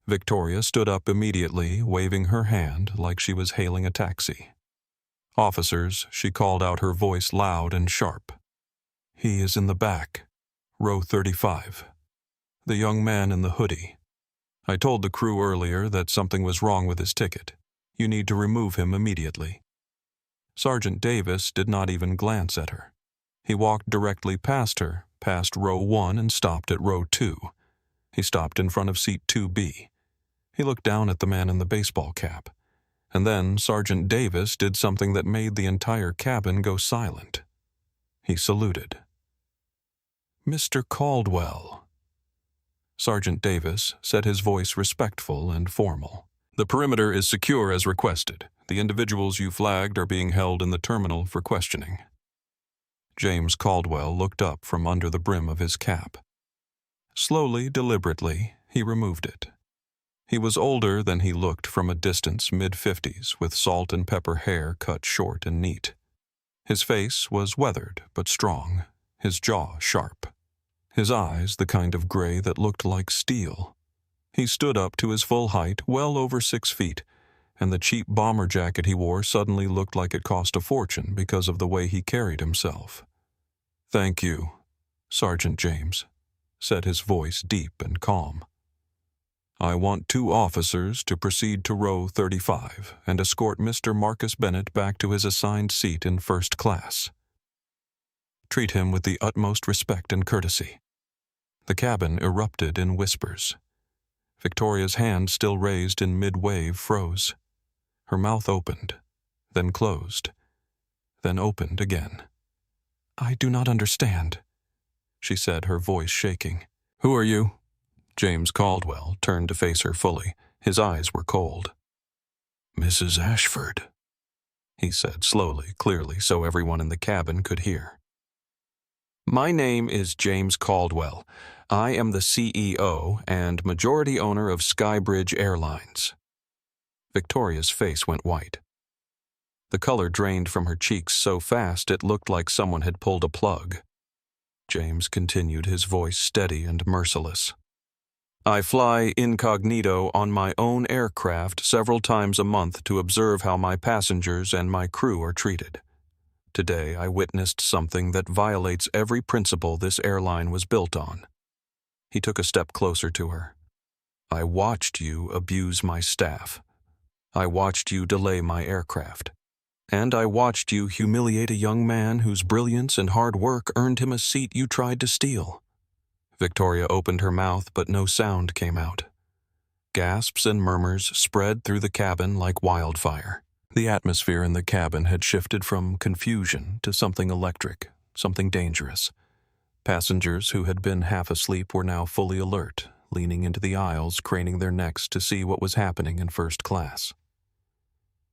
Victoria stood up immediately, waving her hand like she was hailing a taxi. Officers, she called out, her voice loud and sharp. He is in the back, row 35. The young man in the hoodie. I told the crew earlier that something was wrong with his ticket. You need to remove him immediately. Sergeant Davis did not even glance at her. He walked directly past her, past row 1 and stopped at row 2. He stopped in front of seat 2B. He looked down at the man in the baseball cap. And then Sergeant Davis did something that made the entire cabin go silent. He saluted. Mr. Caldwell. Sergeant Davis said, his voice respectful and formal. The perimeter is secure as requested. The individuals you flagged are being held in the terminal for questioning. James Caldwell looked up from under the brim of his cap. Slowly, deliberately, he removed it. He was older than he looked from a distance, mid-50s, with salt and pepper hair cut short and neat. His face was weathered but strong, his jaw sharp. His eyes the kind of gray that looked like steel. He stood up to his full height, well over 6 feet, and the cheap bomber jacket he wore suddenly looked like it cost a fortune because of the way he carried himself. Thank you, Sergeant James, said his voice deep and calm. I want 2 officers to proceed to row 35 and escort Mr. Marcus Bennett back to his assigned seat in first class. Treat him with the utmost respect and courtesy. The cabin erupted in whispers. Victoria's hand, still raised in mid-wave, froze. Her mouth opened, then closed, then opened again. I do not understand, she said, her voice shaking. Who are you? James Caldwell turned to face her fully. His eyes were cold. Mrs. Ashford, he said slowly, clearly, so everyone in the cabin could hear. My name is James Caldwell. I am the CEO and majority owner of Skybridge Airlines. Victoria's face went white. The color drained from her cheeks so fast it looked like someone had pulled a plug. James continued, his voice steady and merciless. I fly incognito on my own aircraft several times a month to observe how my passengers and my crew are treated. Today I witnessed something that violates every principle this airline was built on. He took a step closer to her. I watched you abuse my staff. I watched you delay my aircraft. And I watched you humiliate a young man whose brilliance and hard work earned him a seat you tried to steal. Victoria opened her mouth, but no sound came out. Gasps and murmurs spread through the cabin like wildfire. The atmosphere in the cabin had shifted from confusion to something electric, something dangerous. Passengers who had been half asleep were now fully alert, leaning into the aisles, craning their necks to see what was happening in first class.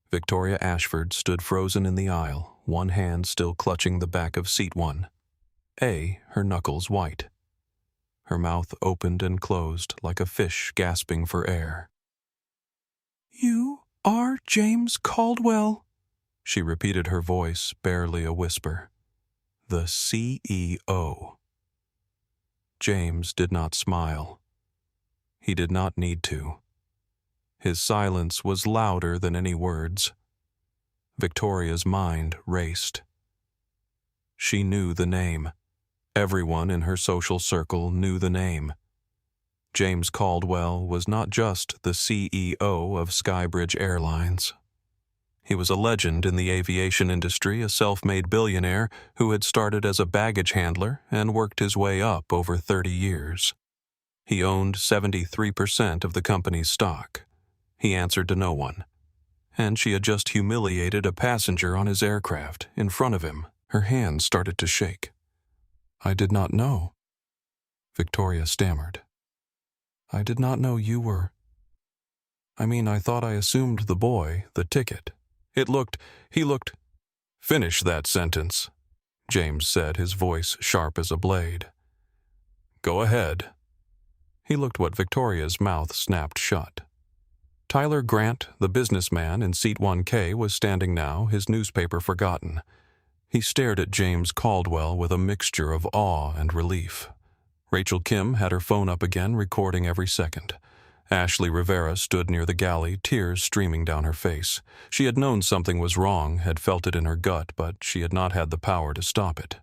Victoria Ashford stood frozen in the aisle, one hand still clutching the back of seat 1. Her knuckles white. Her mouth opened and closed like a fish gasping for air. You are James Caldwell, she repeated, her voice barely a whisper. The CEO. James did not smile. He did not need to. His silence was louder than any words. Victoria's mind raced. She knew the name. Everyone in her social circle knew the name. James Caldwell was not just the CEO of Skybridge Airlines. He was a legend in the aviation industry, a self-made billionaire who had started as a baggage handler and worked his way up over 30 years. He owned 73% of the company's stock. He answered to no one. And she had just humiliated a passenger on his aircraft in front of him. Her hands started to shake. I did not know, Victoria stammered. I did not know you were. I thought I assumed the boy, the ticket. He looked Finish that sentence, James said, his voice sharp as a blade. Go ahead. He looked what Victoria's mouth snapped shut. Tyler Grant, the businessman in seat 1K, was standing now, his newspaper forgotten. He stared at James Caldwell with a mixture of awe and relief. Rachel Kim had her phone up again, recording every second. Ashley Rivera stood near the galley, tears streaming down her face. She had known something was wrong, had felt it in her gut, but she had not had the power to stop it.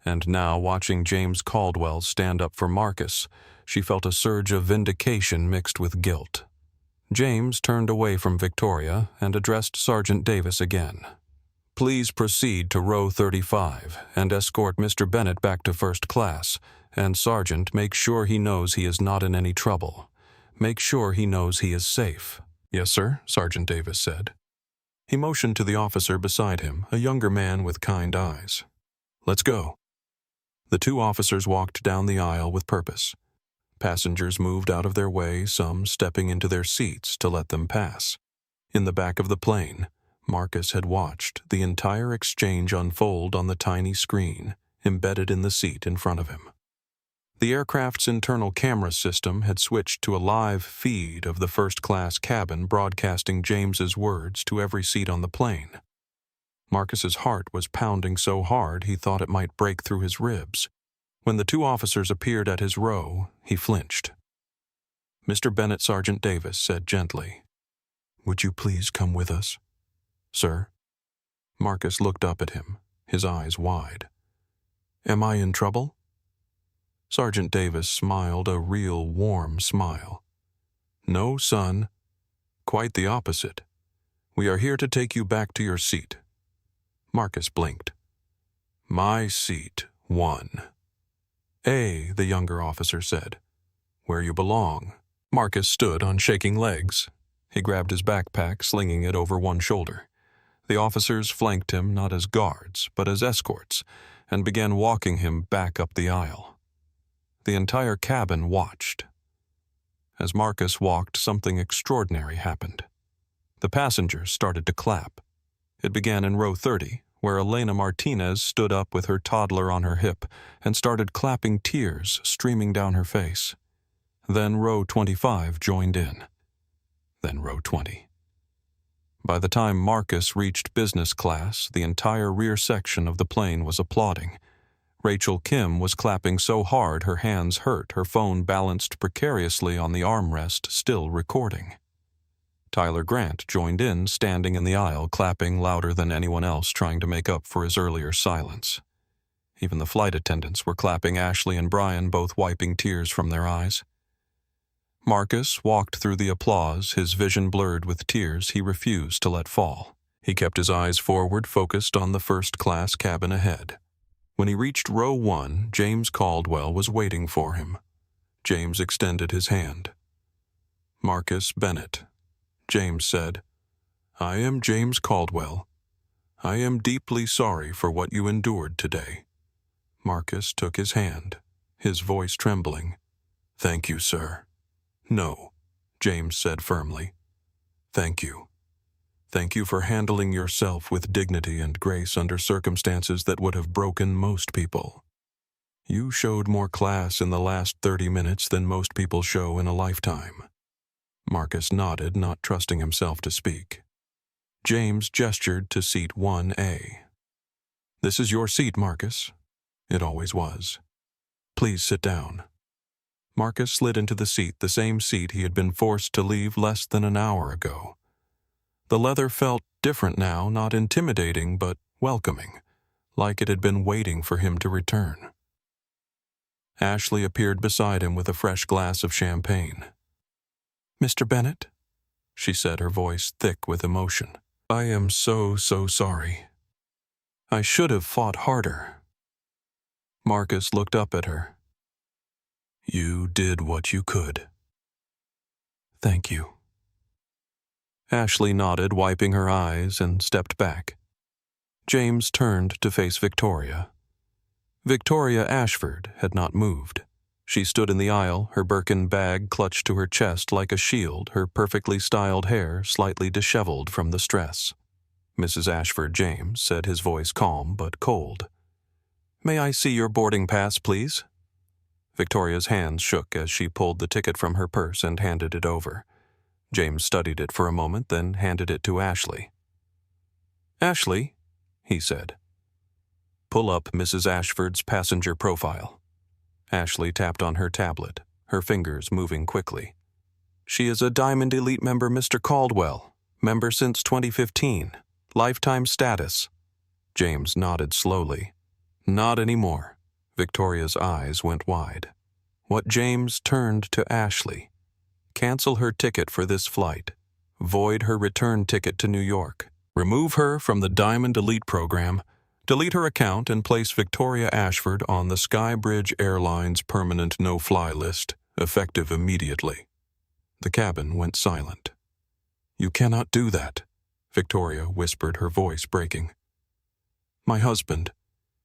And now, watching James Caldwell stand up for Marcus, she felt a surge of vindication mixed with guilt. James turned away from Victoria and addressed Sergeant Davis again. Please proceed to row 35 and escort Mr. Bennett back to first class, and Sergeant, make sure he knows he is not in any trouble. Make sure he knows he is safe. Yes, sir, Sergeant Davis said. He motioned to the officer beside him, a younger man with kind eyes. Let's go. The two officers walked down the aisle with purpose. Passengers moved out of their way, some stepping into their seats to let them pass. In the back of the plane, Marcus had watched the entire exchange unfold on the tiny screen embedded in the seat in front of him. The aircraft's internal camera system had switched to a live feed of the first-class cabin broadcasting James's words to every seat on the plane. Marcus's heart was pounding so hard he thought it might break through his ribs. When the two officers appeared at his row, he flinched. Mr. Bennett, Sergeant Davis said gently, "Would you please come with us?" "Sir?" Marcus looked up at him, his eyes wide. "Am I in trouble?" Sergeant Davis smiled a real warm smile. "No, son. Quite the opposite. We are here to take you back to your seat." Marcus blinked. "My seat, 1A, the younger officer said. "Where you belong." Marcus stood on shaking legs. He grabbed his backpack, slinging it over one shoulder. The officers flanked him not as guards, but as escorts, and began walking him back up the aisle. The entire cabin watched. As Marcus walked, something extraordinary happened. The passengers started to clap. It began in row 30, where Elena Martinez stood up with her toddler on her hip and started clapping, tears streaming down her face. Then row 25 joined in. Then row 20. By the time Marcus reached business class, the entire rear section of the plane was applauding. Rachel Kim was clapping so hard her hands hurt, her phone balanced precariously on the armrest, still recording. Tyler Grant joined in, standing in the aisle, clapping louder than anyone else, trying to make up for his earlier silence. Even the flight attendants were clapping, Ashley and Brian both wiping tears from their eyes. Marcus walked through the applause, his vision blurred with tears he refused to let fall. He kept his eyes forward, focused on the first-class cabin ahead. When he reached row 1, James Caldwell was waiting for him. James extended his hand. "Marcus Bennett," James said. "I am James Caldwell. I am deeply sorry for what you endured today." Marcus took his hand, his voice trembling. "Thank you, sir." "No," James said firmly. "Thank you. Thank you for handling yourself with dignity and grace under circumstances that would have broken most people. You showed more class in the last 30 minutes than most people show in a lifetime." Marcus nodded, not trusting himself to speak. James gestured to seat 1A. "This is your seat, Marcus." It always was. "Please sit down." Marcus slid into the seat, the same seat he had been forced to leave less than an hour ago. The leather felt different now, not intimidating, but welcoming, like it had been waiting for him to return. Ashley appeared beside him with a fresh glass of champagne. "Mr. Bennett," she said, her voice thick with emotion. "I am so sorry. I should have fought harder." Marcus looked up at her. "You did what you could." "Thank you." Ashley nodded, wiping her eyes, and stepped back. James turned to face Victoria. Victoria Ashford had not moved. She stood in the aisle, her Birkin bag clutched to her chest like a shield, her perfectly styled hair slightly disheveled from the stress. Mrs. Ashford James said, his voice calm but cold. "May I see your boarding pass, please?" Victoria's hands shook as she pulled the ticket from her purse and handed it over. James studied it for a moment, then handed it to Ashley. "Ashley," he said, "pull up Mrs. Ashford's passenger profile." Ashley tapped on her tablet, her fingers moving quickly. "She is a Diamond Elite member, Mr. Caldwell. Member since 2015. Lifetime status." James nodded slowly. "Not anymore." Victoria's eyes went wide. What James turned to Ashley. Cancel her ticket for this flight. Void her return ticket to New York. Remove her from the Diamond Elite program. Delete her account and place Victoria Ashford on the Skybridge Airlines permanent no-fly list, effective immediately. The cabin went silent. "You cannot do that," Victoria whispered, her voice breaking. "My husband.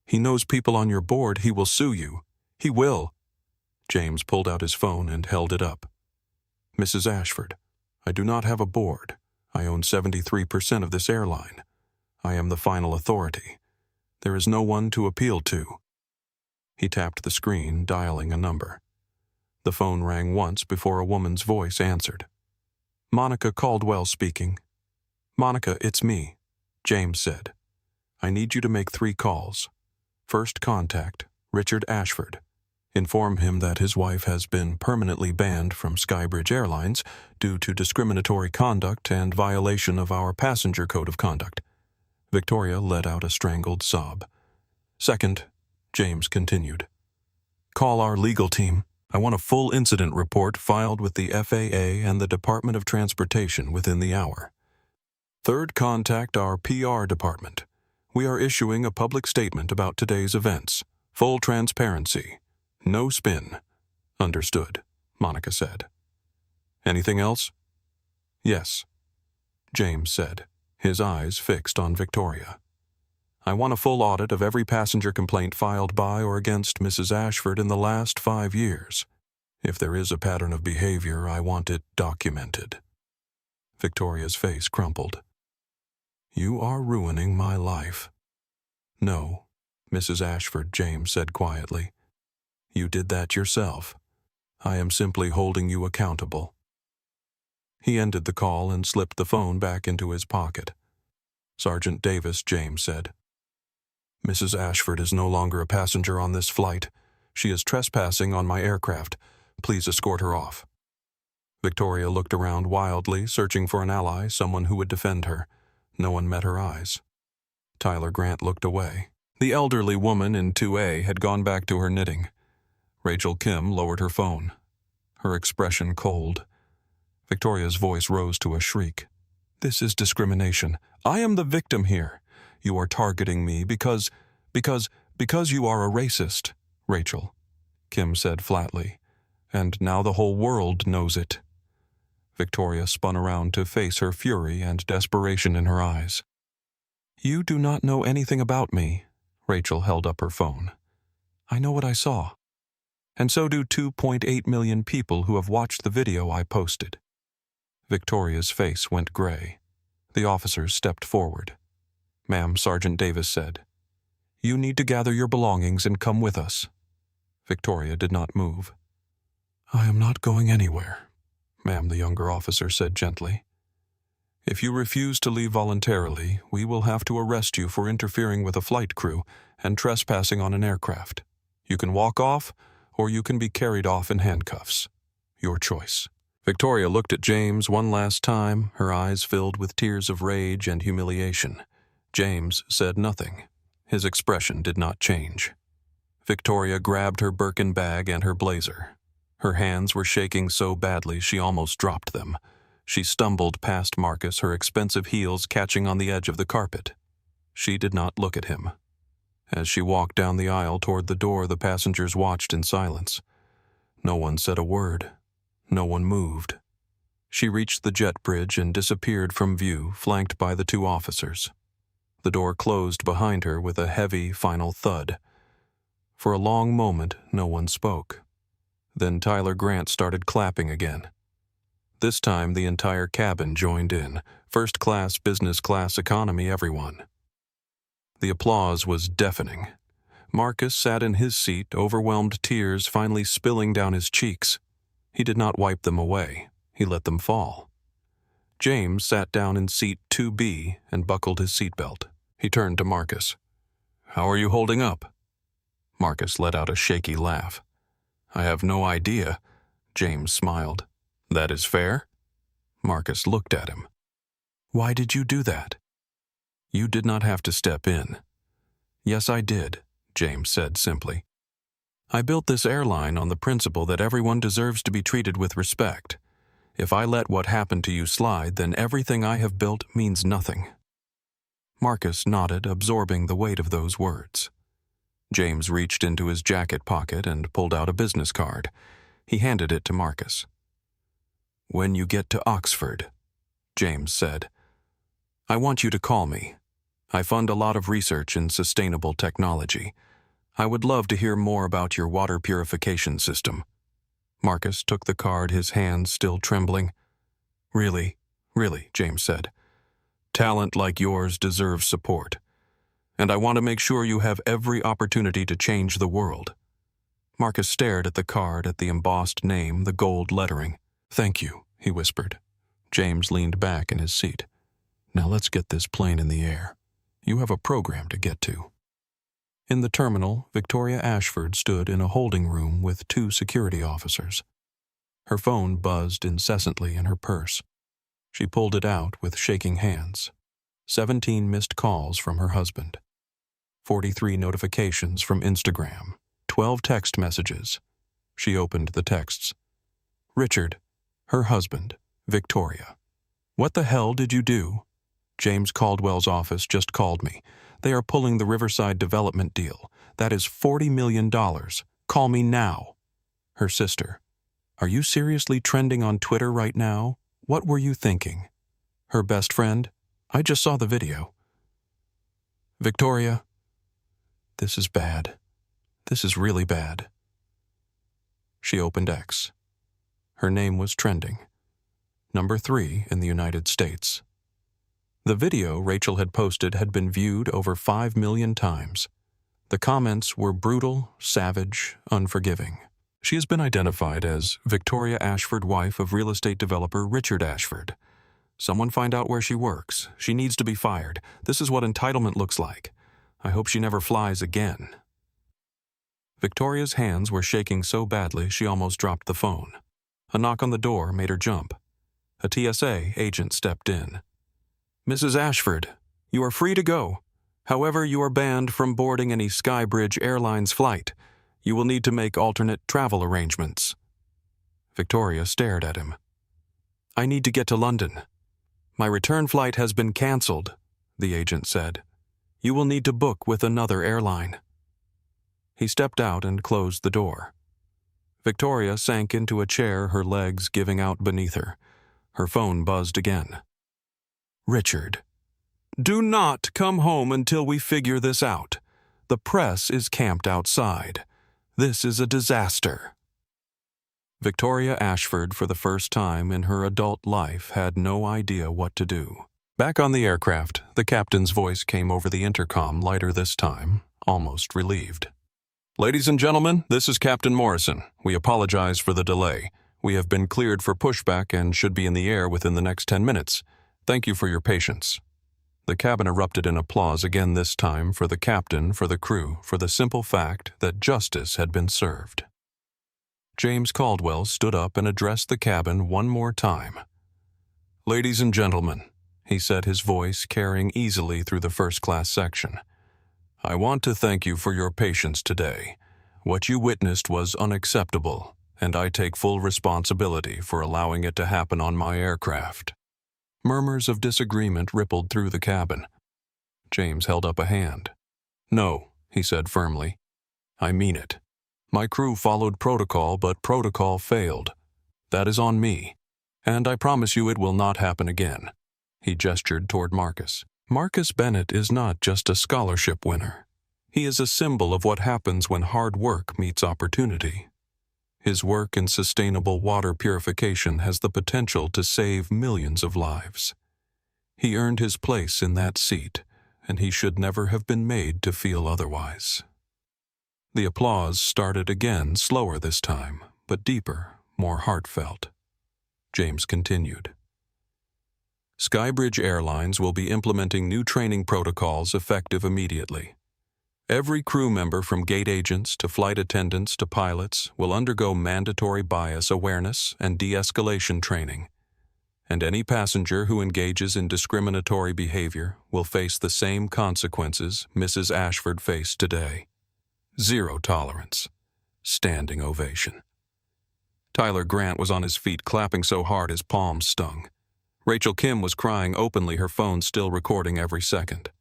He knows people on your board. He will sue you. He will." James pulled out his phone and held it up. "Mrs. Ashford, I do not have a board. I own 73% of this airline. I am the final authority. There is no one to appeal to." He tapped the screen, dialing a number. The phone rang once before a woman's voice answered. "Monica Caldwell speaking." "Monica, it's me," James said. "I need you to make 3 calls. First contact, Richard Ashford. Inform him that his wife has been permanently banned from Skybridge Airlines due to discriminatory conduct and violation of our passenger code of conduct." Victoria let out a strangled sob. "Second," James continued, "call our legal team. I want a full incident report filed with the FAA and the Department of Transportation within the hour. Third, contact our PR department. We are issuing a public statement about today's events. Full transparency. No spin." "Understood," Monica said. "Anything else?" "Yes," James said, his eyes fixed on Victoria. "I want a full audit of every passenger complaint filed by or against Mrs. Ashford in the last 5 years. If there is a pattern of behavior, I want it documented." Victoria's face crumpled. "You are ruining my life." "No," Mrs. Ashford James said quietly. "You did that yourself. I am simply holding you accountable." He ended the call and slipped the phone back into his pocket. Sergeant Davis James said, "Mrs. Ashford is no longer a passenger on this flight. She is trespassing on my aircraft. Please escort her off." Victoria looked around wildly, searching for an ally, someone who would defend her. No one met her eyes. Tyler Grant looked away. The elderly woman in 2A had gone back to her knitting. Rachel Kim lowered her phone, her expression cold. Victoria's voice rose to a shriek. "This is discrimination. I am the victim here. You are targeting me because you are a racist, Rachel," Kim said flatly. "And now the whole world knows it." Victoria spun around to face her fury and desperation in her eyes. "You do not know anything about me." Rachel held up her phone. "I know what I saw. And so do 2.8 million people who have watched the video I posted." Victoria's face went gray. The officers stepped forward. "Ma'am," Sergeant Davis said, "you need to gather your belongings and come with us." Victoria did not move. "I am not going anywhere," ma'am, the younger officer said gently. "If you refuse to leave voluntarily, we will have to arrest you for interfering with a flight crew and trespassing on an aircraft. You can walk off, or you can be carried off in handcuffs. Your choice." Victoria looked at James one last time, her eyes filled with tears of rage and humiliation. James said nothing. His expression did not change. Victoria grabbed her Birkin bag and her blazer. Her hands were shaking so badly she almost dropped them. She stumbled past Marcus, her expensive heels catching on the edge of the carpet. She did not look at him. As she walked down the aisle toward the door, the passengers watched in silence. No one said a word. No one moved. She reached the jet bridge and disappeared from view, flanked by the 2 officers. The door closed behind her with a heavy, final thud. For a long moment, no one spoke. Then Tyler Grant started clapping again. This time the entire cabin joined in. First class, business class, economy, everyone. The applause was deafening. Marcus sat in his seat, overwhelmed, tears finally spilling down his cheeks. He did not wipe them away. He let them fall. James sat down in seat 2B and buckled his seatbelt. He turned to Marcus. "How are you holding up?" Marcus let out a shaky laugh. "I have no idea." James smiled. "That is fair?" Marcus looked at him. "Why did you do that?" "You did not have to step in." "Yes, I did," James said simply. "I built this airline on the principle that everyone deserves to be treated with respect. If I let what happened to you slide, then everything I have built means nothing." Marcus nodded, absorbing the weight of those words. James reached into his jacket pocket and pulled out a business card. He handed it to Marcus. "When you get to Oxford," James said, "I want you to call me. I fund a lot of research in sustainable technology. I would love to hear more about your water purification system." Marcus took the card, his hands still trembling. Really, James said. "Talent like yours deserves support. And I want to make sure you have every opportunity to change the world." Marcus stared at the card, at the embossed name, the gold lettering. "Thank you," he whispered. James leaned back in his seat. "Now let's get this plane in the air. You have a program to get to." In the terminal, Victoria Ashford stood in a holding room with 2 security officers. Her phone buzzed incessantly in her purse. She pulled it out with shaking hands. 17 missed calls from her husband. 43 notifications from Instagram. 12 text messages. She opened the texts. "Richard, her husband, Victoria. What the hell did you do? James Caldwell's office just called me. They are pulling the Riverside development deal. That is $40 million. Call me now." Her sister. "Are you seriously trending on Twitter right now? What were you thinking?" Her best friend. "I just saw the video." Victoria. "This is bad. This is really bad." She opened X. Her name was trending. Number 3 in the United States. The video Rachel had posted had been viewed over 5 million times. The comments were brutal, savage, unforgiving. She has been identified as Victoria Ashford, wife of real estate developer Richard Ashford. Someone find out where she works. She needs to be fired. This is what entitlement looks like. I hope she never flies again. Victoria's hands were shaking so badly she almost dropped the phone. A knock on the door made her jump. A TSA agent stepped in. "Mrs. Ashford, you are free to go. However, you are banned from boarding any Skybridge Airlines flight. You will need to make alternate travel arrangements." Victoria stared at him. "I need to get to London. My return flight has been cancelled," the agent said. "You will need to book with another airline." He stepped out and closed the door. Victoria sank into a chair, her legs giving out beneath her. Her phone buzzed again. "Richard, do not come home until we figure this out. The press is camped outside. This is a disaster." Victoria Ashford, for the first time in her adult life, had no idea what to do. Back on the aircraft, the captain's voice came over the intercom, lighter this time, almost relieved. "Ladies and gentlemen, this is Captain Morrison. We apologize for the delay. We have been cleared for pushback and should be in the air within the next 10 minutes. Thank you for your patience." The cabin erupted in applause again, this time for the captain, for the crew, for the simple fact that justice had been served. James Caldwell stood up and addressed the cabin one more time. "Ladies and gentlemen," he said, his voice carrying easily through the first-class section, "I want to thank you for your patience today. What you witnessed was unacceptable, and I take full responsibility for allowing it to happen on my aircraft." Murmurs of disagreement rippled through the cabin. James held up a hand. "No," he said firmly. "I mean it. My crew followed protocol, but protocol failed. That is on me, and I promise you it will not happen again." He gestured toward Marcus. "Marcus Bennett is not just a scholarship winner. He is a symbol of what happens when hard work meets opportunity." His work in sustainable water purification has the potential to save millions of lives. He earned his place in that seat, and he should never have been made to feel otherwise. The applause started again, slower this time, but deeper, more heartfelt. James continued. Skybridge Airlines will be implementing new training protocols effective immediately. Every crew member from gate agents to flight attendants to pilots will undergo mandatory bias awareness and de-escalation training, and any passenger who engages in discriminatory behavior will face the same consequences Mrs. Ashford faced today. Zero tolerance. Standing ovation. Tyler Grant was on his feet, clapping so hard his palms stung. Rachel Kim was crying openly, her phone still recording every second.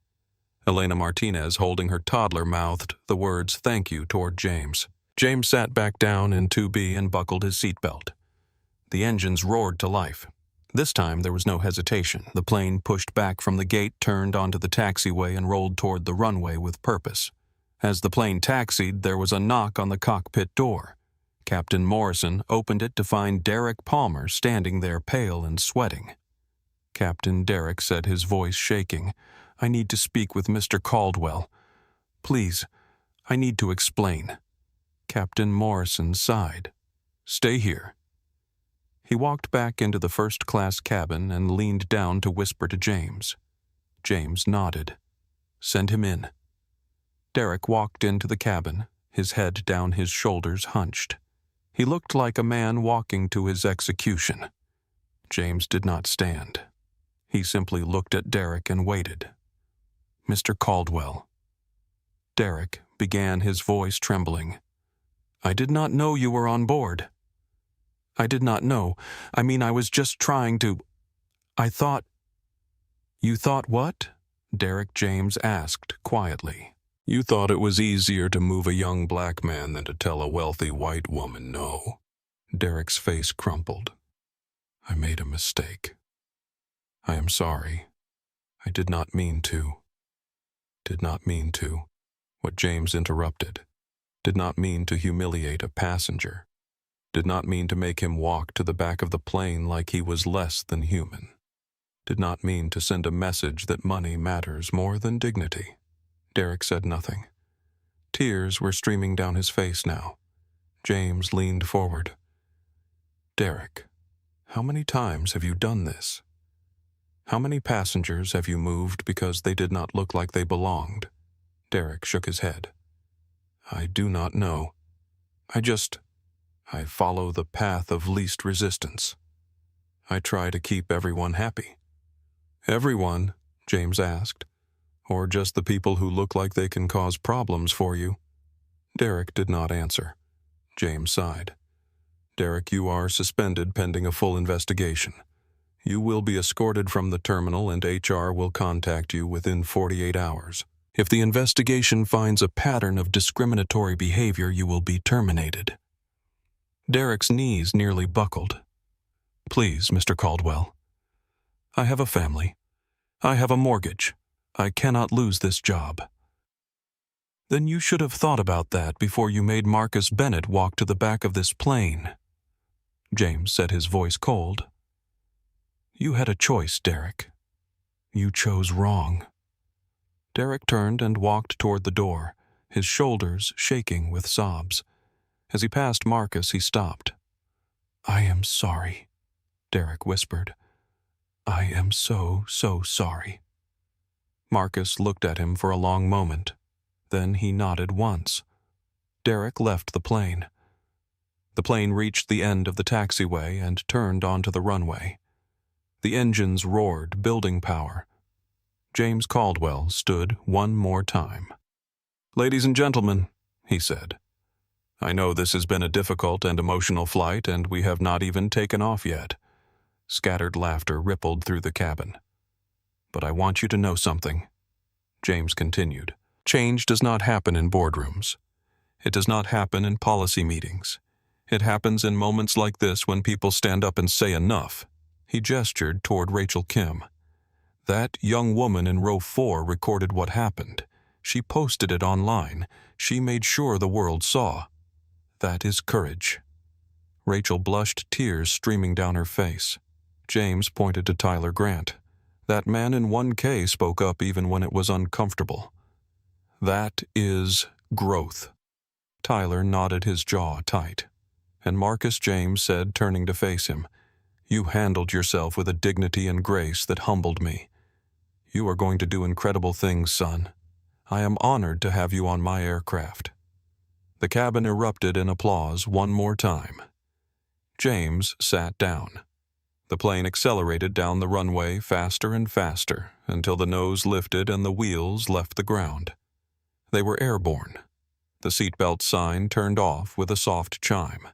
Elena Martinez, holding her toddler, mouthed the words "thank you" toward James. James sat back down in 2B and buckled his seatbelt. The engines roared to life. This time there was no hesitation. The plane pushed back from the gate, turned onto the taxiway, and rolled toward the runway with purpose. As the plane taxied, there was a knock on the cockpit door. Captain Morrison opened it to find Derek Palmer standing there, pale and sweating. Captain Derek said, his voice shaking, "I need to speak with Mr. Caldwell. Please, I need to explain." Captain Morrison sighed. "Stay here." He walked back into the first-class cabin and leaned down to whisper to James. James nodded. "Send him in." Derek walked into the cabin, his head down, his shoulders hunched. He looked like a man walking to his execution. James did not stand. He simply looked at Derek and waited. "Mr. Caldwell." Derek began, his voice trembling. "I did not know you were on board. I did not know. I was just trying to... I thought..." "You thought what?" Derek James asked quietly. "You thought it was easier to move a young black man than to tell a wealthy white woman no." Derek's face crumpled. "I made a mistake. I am sorry. I did not mean to." Did not mean to. What James interrupted. Did not mean to humiliate a passenger. Did not mean to make him walk to the back of the plane like he was less than human. Did not mean to send a message that money matters more than dignity. Derek said nothing. Tears were streaming down his face now. James leaned forward. "Derek, how many times have you done this? How many passengers have you moved because they did not look like they belonged?" Derek shook his head. "I do not know. I follow the path of least resistance. I try to keep everyone happy." "Everyone?" James asked. "Or just the people who look like they can cause problems for you?" Derek did not answer. James sighed. "Derek, you are suspended pending a full investigation. You will be escorted from the terminal and HR will contact you within 48 hours. If the investigation finds a pattern of discriminatory behavior, you will be terminated." Derek's knees nearly buckled. "Please, Mr. Caldwell. I have a family. I have a mortgage. I cannot lose this job." "Then you should have thought about that before you made Marcus Bennett walk to the back of this plane." James said, his voice cold. "You had a choice, Derek. You chose wrong." Derek turned and walked toward the door, his shoulders shaking with sobs. As he passed Marcus, he stopped. "I am sorry," Derek whispered. "I am so, so sorry." Marcus looked at him for a long moment. Then he nodded once. Derek left the plane. The plane reached the end of the taxiway and turned onto the runway. The engines roared, building power. James Caldwell stood one more time. "Ladies and gentlemen," he said, "I know this has been a difficult and emotional flight, and we have not even taken off yet." Scattered laughter rippled through the cabin. "But I want you to know something," James continued. "Change does not happen in boardrooms. It does not happen in policy meetings. It happens in moments like this when people stand up and say enough." He gestured toward Rachel Kim. "That young woman in row 4 recorded what happened. She posted it online. She made sure the world saw. That is courage. Rachel blushed, tears streaming down her face. James pointed to Tyler Grant. That man in 1K spoke up even when it was uncomfortable. That is growth. Tyler nodded, his jaw tight. And Marcus James said, turning to face him, "You handled yourself with a dignity and grace that humbled me. You are going to do incredible things, son. I am honored to have you on my aircraft." The cabin erupted in applause one more time. James sat down. The plane accelerated down the runway faster and faster until the nose lifted and the wheels left the ground. They were airborne. The seatbelt sign turned off with a soft chime.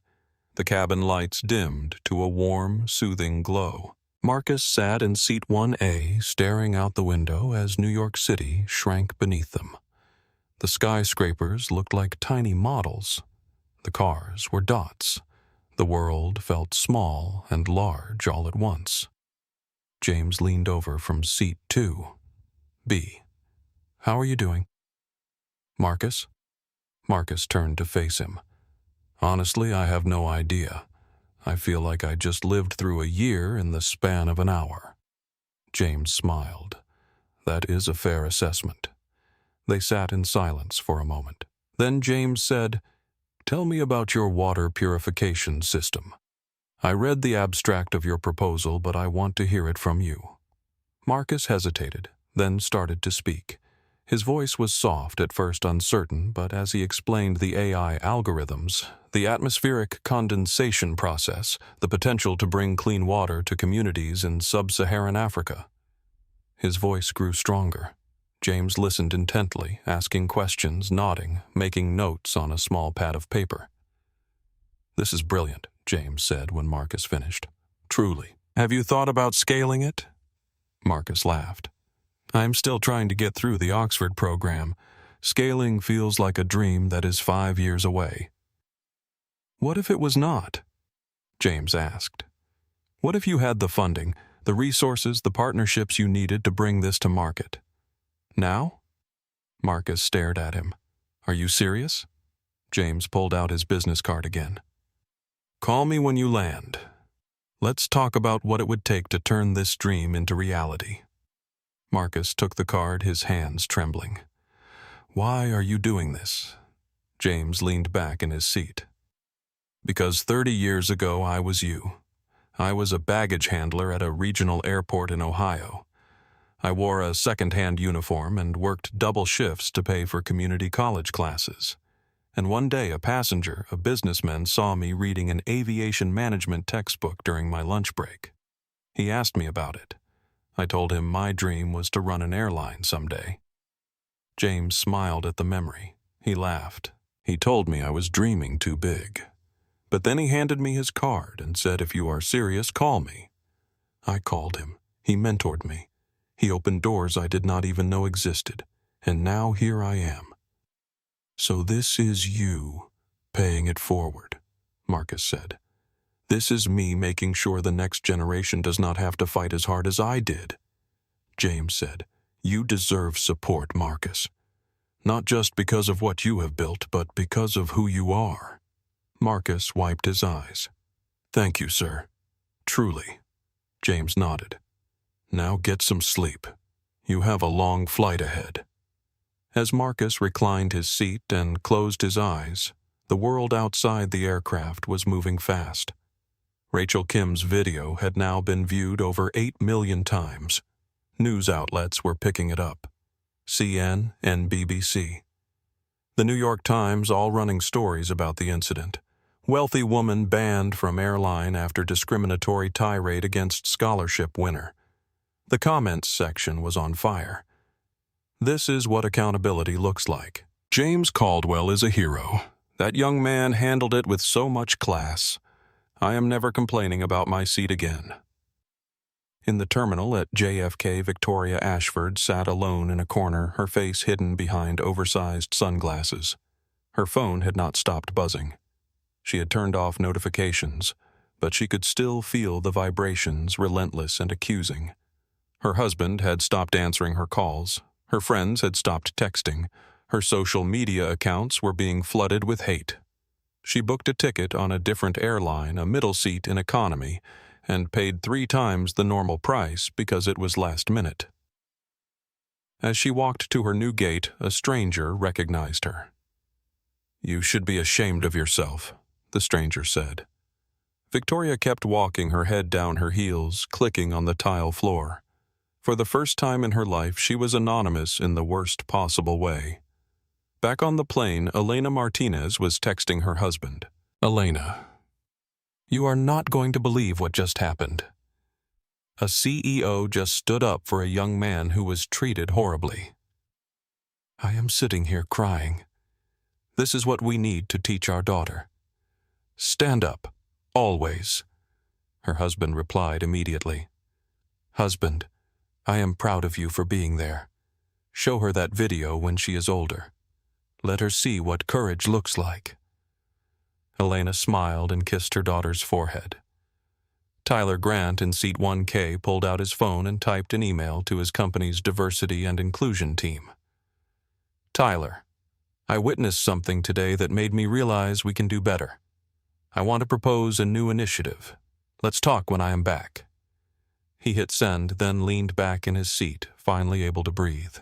The cabin lights dimmed to a warm, soothing glow. Marcus sat in seat 1A, staring out the window as New York City shrank beneath them. The skyscrapers looked like tiny models. The cars were dots. The world felt small and large all at once. James leaned over from seat 2B. "How are you doing?" "Marcus?" Marcus turned to face him. "Honestly, I have no idea. I feel like I just lived through a year in the span of an hour." James smiled. "That is a fair assessment." They sat in silence for a moment. Then James said, "Tell me about your water purification system. I read the abstract of your proposal, but I want to hear it from you." Marcus hesitated, then started to speak. His voice was soft, at first uncertain, but as he explained the AI algorithms, the atmospheric condensation process, the potential to bring clean water to communities in sub-Saharan Africa. His voice grew stronger. James listened intently, asking questions, nodding, making notes on a small pad of paper. "This is brilliant," James said when Marcus finished. "Truly. Have you thought about scaling it?" Marcus laughed. "I'm still trying to get through the Oxford program. Scaling feels like a dream that is 5 years away." "What if it was not?" James asked. "What if you had the funding, the resources, the partnerships you needed to bring this to market? Now?" Marcus stared at him. "Are you serious?" James pulled out his business card again. "Call me when you land. Let's talk about what it would take to turn this dream into reality." Marcus took the card, his hands trembling. "Why are you doing this?" James leaned back in his seat. "Because 30 years ago I was you. I was a baggage handler at a regional airport in Ohio. I wore a second-hand uniform and worked double shifts to pay for community college classes. And one day a passenger, a businessman, saw me reading an aviation management textbook during my lunch break. He asked me about it. I told him my dream was to run an airline someday." James smiled at the memory. He laughed. "He told me I was dreaming too big. But then he handed me his card and said, 'If you are serious, call me.' I called him. He mentored me. He opened doors I did not even know existed. And now here I am." "So this is you paying it forward," Marcus said. "This is me making sure the next generation does not have to fight as hard as I did." James said, "You deserve support, Marcus. Not just because of what you have built, but because of who you are." Marcus wiped his eyes. "Thank you, sir. Truly." James nodded. "Now get some sleep. You have a long flight ahead." As Marcus reclined his seat and closed his eyes, the world outside the aircraft was moving fast. Rachel Kim's video had now been viewed over 8 million times. News outlets were picking it up. CNN and BBC. The New York Times all running stories about the incident. Wealthy woman banned from airline after discriminatory tirade against scholarship winner. The comments section was on fire. This is what accountability looks like. James Caldwell is a hero. That young man handled it with so much class. I am never complaining about my seat again. In the terminal at JFK, Victoria Ashford sat alone in a corner, her face hidden behind oversized sunglasses. Her phone had not stopped buzzing. She had turned off notifications, but she could still feel the vibrations, relentless and accusing. Her husband had stopped answering her calls. Her friends had stopped texting. Her social media accounts were being flooded with hate. She booked a ticket on a different airline, a middle seat in economy, and paid 3 times the normal price because it was last minute. As she walked to her new gate, a stranger recognized her. "You should be ashamed of yourself," the stranger said. Victoria kept walking, her head down her heels, clicking on the tile floor. For the first time in her life, she was anonymous in the worst possible way. Back on the plane, Elena Martinez was texting her husband. "Elena, you are not going to believe what just happened. A CEO just stood up for a young man who was treated horribly. I am sitting here crying. This is what we need to teach our daughter. Stand up, always." Her husband replied immediately. "Husband, I am proud of you for being there. Show her that video when she is older. Let her see what courage looks like." Elena smiled and kissed her daughter's forehead. Tyler Grant in seat 1K pulled out his phone and typed an email to his company's diversity and inclusion team. "Tyler, I witnessed something today that made me realize we can do better. I want to propose a new initiative. Let's talk when I am back." He hit send, then leaned back in his seat, finally able to breathe.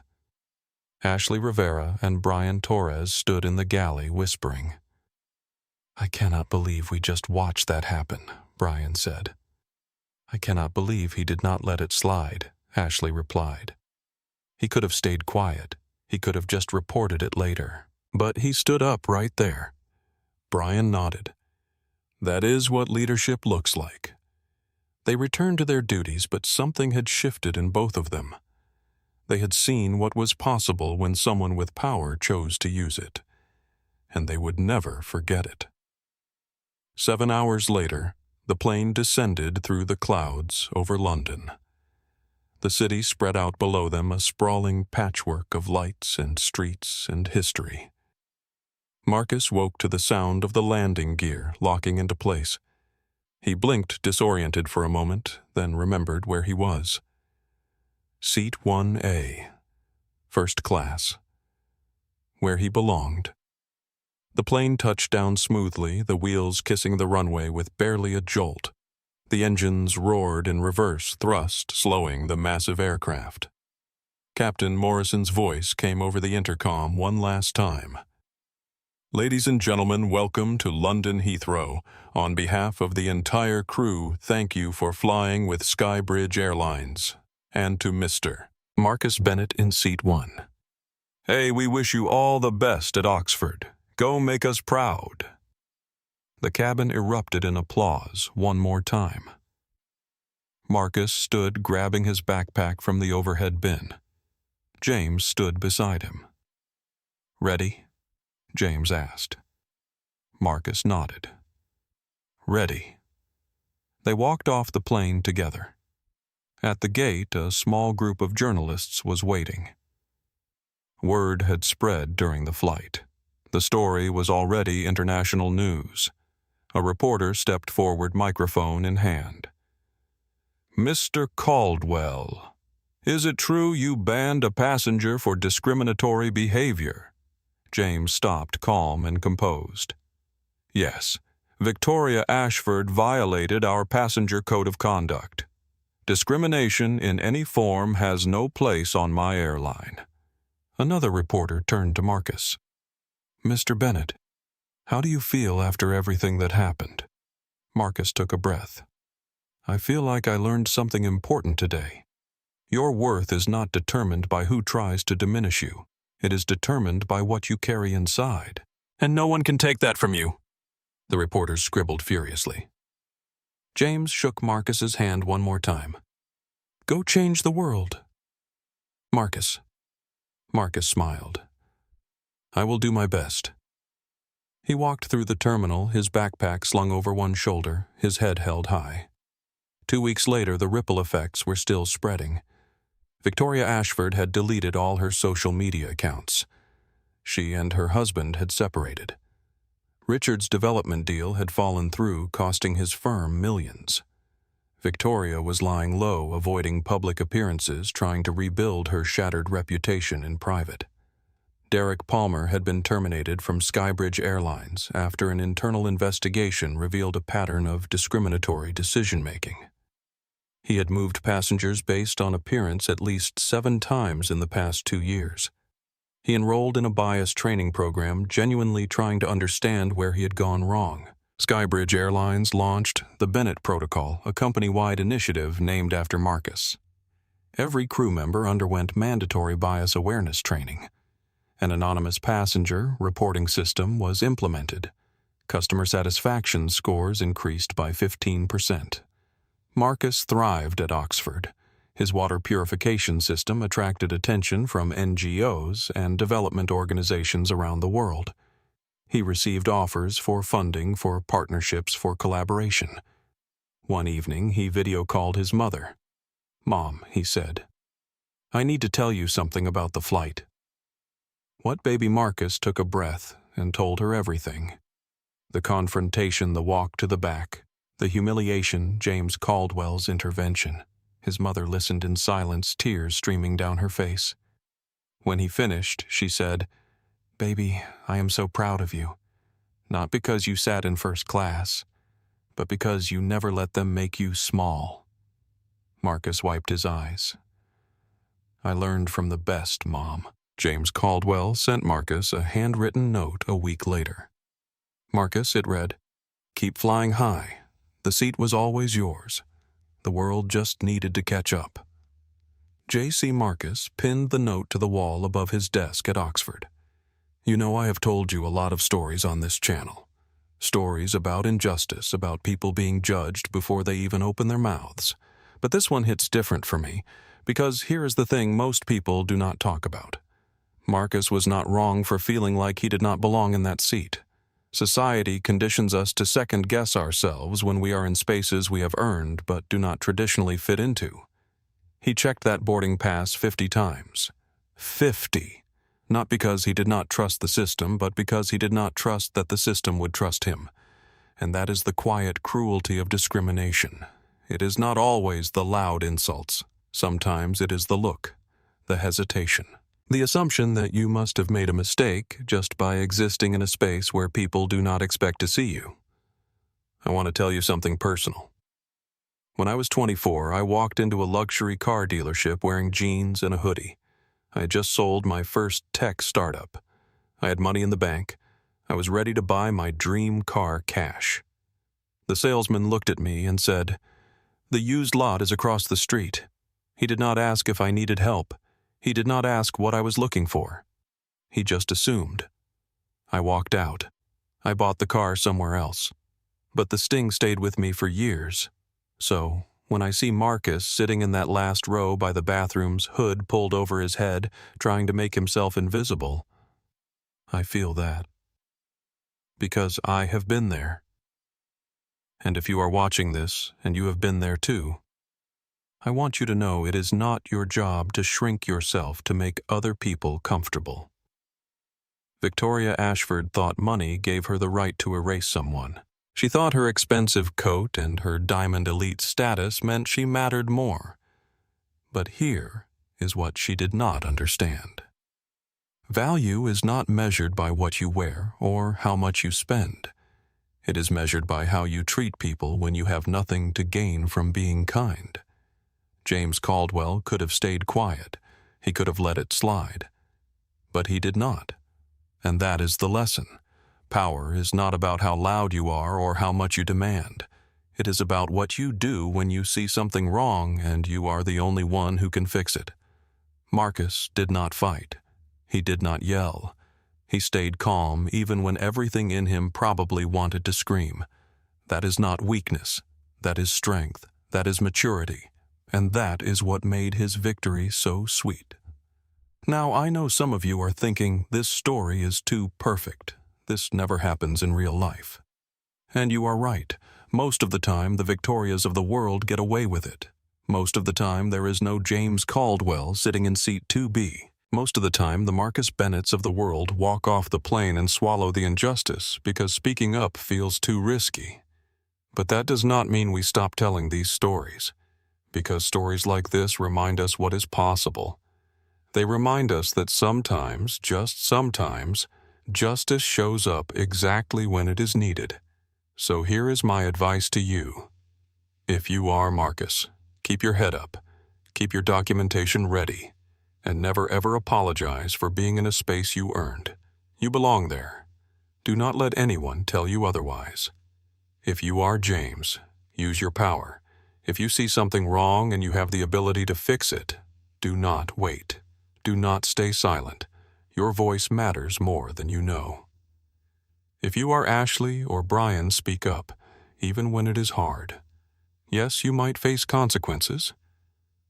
Ashley Rivera and Brian Torres stood in the galley, whispering. "I cannot believe we just watched that happen," Brian said. "I cannot believe he did not let it slide," Ashley replied. "He could have stayed quiet. He could have just reported it later. But he stood up right there." Brian nodded. "That is what leadership looks like." They returned to their duties, but something had shifted in both of them. They had seen what was possible when someone with power chose to use it, and they would never forget it. 7 hours later, the plane descended through the clouds over London. The city spread out below them, a sprawling patchwork of lights and streets and history. Marcus woke to the sound of the landing gear locking into place. He blinked, disoriented for a moment, then remembered where he was. Seat 1A, first class. Where he belonged. The plane touched down smoothly, the wheels kissing the runway with barely a jolt. The engines roared in reverse thrust, slowing the massive aircraft. Captain Morrison's voice came over the intercom one last time. "Ladies and gentlemen, welcome to London Heathrow. On behalf of the entire crew, thank you for flying with Skybridge Airlines. And to Mr. Marcus Bennett in seat 1. Hey, we wish you all the best at Oxford. Go make us proud." The cabin erupted in applause one more time. Marcus stood grabbing his backpack from the overhead bin. James stood beside him. "Ready?" James asked. Marcus nodded. "Ready." They walked off the plane together. At the gate, a small group of journalists was waiting. Word had spread during the flight. The story was already international news. A reporter stepped forward, microphone in hand. "Mr. Caldwell, is it true you banned a passenger for discriminatory behavior?" James stopped, calm and composed. "Yes, Victoria Ashford violated our passenger code of conduct. Discrimination in any form has no place on my airline." Another reporter turned to Marcus. "Mr. Bennett, how do you feel after everything that happened?" Marcus took a breath. "I feel like I learned something important today. Your worth is not determined by who tries to diminish you. It is determined by what you carry inside. And no one can take that from you," the reporters scribbled furiously. James shook Marcus's hand one more time. "Go change the world." "Marcus." Marcus smiled. "I will do my best." He walked through the terminal, his backpack slung over one shoulder, his head held high. 2 weeks later, the ripple effects were still spreading. Victoria Ashford had deleted all her social media accounts. She and her husband had separated. Richard's development deal had fallen through, costing his firm millions. Victoria was lying low, avoiding public appearances, trying to rebuild her shattered reputation in private. Derek Palmer had been terminated from Skybridge Airlines after an internal investigation revealed a pattern of discriminatory decision-making. He had moved passengers based on appearance at least 7 times in the past 2 years. He enrolled in a bias training program, genuinely trying to understand where he had gone wrong. Skybridge Airlines launched the Bennett Protocol, a company-wide initiative named after Marcus. Every crew member underwent mandatory bias awareness training. An anonymous passenger reporting system was implemented. Customer satisfaction scores increased by 15%. Marcus thrived at Oxford. His water purification system attracted attention from NGOs and development organizations around the world. He received offers for funding for partnerships for collaboration. One evening, he video called his mother. "Mom," he said, "I need to tell you something about the flight." What baby Marcus took a breath and told her everything. The confrontation, the walk to the back, the humiliation, James Caldwell's intervention. His mother listened in silence, tears streaming down her face. When he finished, she said, "Baby, I am so proud of you. Not because you sat in first class, but because you never let them make you small." Marcus wiped his eyes. "I learned from the best, Mom." James Caldwell sent Marcus a handwritten note a week later. "Marcus," it read, "keep flying high. The seat was always yours. The world just needed to catch up." J.C. Marcus pinned the note to the wall above his desk at Oxford. "You know, I have told you a lot of stories on this channel. Stories about injustice, about people being judged before they even open their mouths. But this one hits different for me, because here is the thing most people do not talk about. Marcus was not wrong for feeling like he did not belong in that seat. Society conditions us to second-guess ourselves when we are in spaces we have earned but do not traditionally fit into. He checked that boarding pass 50 times. 50! Not because he did not trust the system, but because he did not trust that the system would trust him. And that is the quiet cruelty of discrimination. It is not always the loud insults. Sometimes it is the look, the hesitation. The assumption that you must have made a mistake just by existing in a space where people do not expect to see you. I want to tell you something personal. When I was 24, I walked into a luxury car dealership wearing jeans and a hoodie. I had just sold my first tech startup. I had money in the bank. I was ready to buy my dream car cash. The salesman looked at me and said, "The used lot is across the street." He did not ask if I needed help. He did not ask what I was looking for. He just assumed. I walked out. I bought the car somewhere else. But the sting stayed with me for years. So, when I see Marcus sitting in that last row by the bathroom's hood pulled over his head, trying to make himself invisible, I feel that. Because I have been there. And if you are watching this, and you have been there too, I want you to know it is not your job to shrink yourself to make other people comfortable. Victoria Ashford thought money gave her the right to erase someone. She thought her expensive coat and her diamond elite status meant she mattered more. But here is what she did not understand. Value is not measured by what you wear or how much you spend. It is measured by how you treat people when you have nothing to gain from being kind. James Caldwell could have stayed quiet. He could have let it slide. But he did not. And that is the lesson. Power is not about how loud you are or how much you demand. It is about what you do when you see something wrong and you are the only one who can fix it. Marcus did not fight. He did not yell. He stayed calm even when everything in him probably wanted to scream. That is not weakness. That is strength. That is maturity. And that is what made his victory so sweet. Now, I know some of you are thinking this story is too perfect. This never happens in real life. And you are right. Most of the time, the Victorias of the world get away with it. Most of the time, there is no James Caldwell sitting in seat 2B. Most of the time, the Marcus Bennetts of the world walk off the plane and swallow the injustice because speaking up feels too risky. But that does not mean we stop telling these stories. Because stories like this remind us what is possible. They remind us that sometimes, just sometimes, justice shows up exactly when it is needed. So here is my advice to you. If you are Marcus, keep your head up, keep your documentation ready, and never ever apologize for being in a space you earned. You belong there. Do not let anyone tell you otherwise. If you are James, use your power. If you see something wrong and you have the ability to fix it, do not wait. Do not stay silent. Your voice matters more than you know. If you are Ashley or Brian, speak up, even when it is hard. Yes, you might face consequences,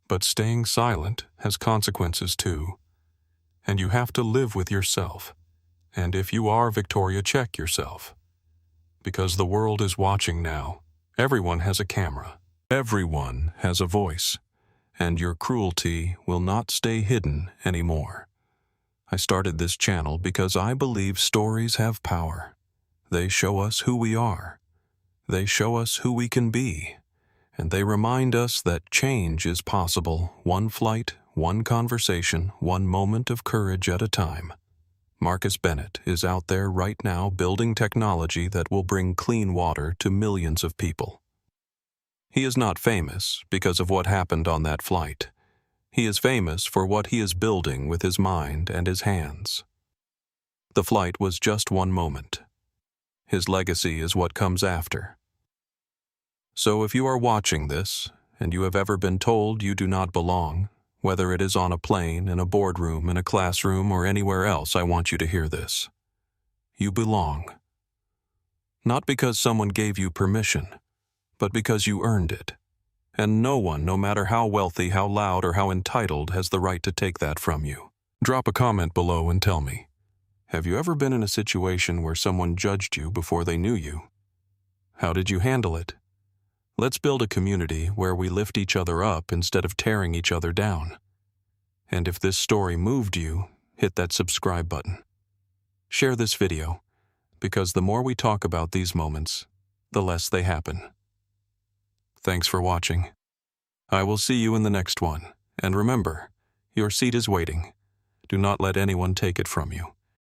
but staying silent has consequences too. And you have to live with yourself. And if you are Victoria, check yourself. Because the world is watching now. Everyone has a camera. Everyone has a voice. And your cruelty will not stay hidden anymore. I started this channel because I believe stories have power. They show us who we are. They show us who we can be. And they remind us that change is possible, one flight, one conversation, one moment of courage at a time. Marcus Bennett is out there right now building technology that will bring clean water to millions of people. He is not famous because of what happened on that flight. He is famous for what he is building with his mind and his hands. The flight was just one moment. His legacy is what comes after. So if you are watching this, and you have ever been told you do not belong, whether it is on a plane, in a boardroom, in a classroom, or anywhere else, I want you to hear this. You belong. Not because someone gave you permission, but because you earned it. And no one, no matter how wealthy, how loud, or how entitled, has the right to take that from you. Drop a comment below and tell me, have you ever been in a situation where someone judged you before they knew you? How did you handle it? Let's build a community where we lift each other up instead of tearing each other down. And if this story moved you, hit that subscribe button. Share this video, because the more we talk about these moments, the less they happen. Thanks for watching. I will see you in the next one. And remember, your seat is waiting. Do not let anyone take it from you.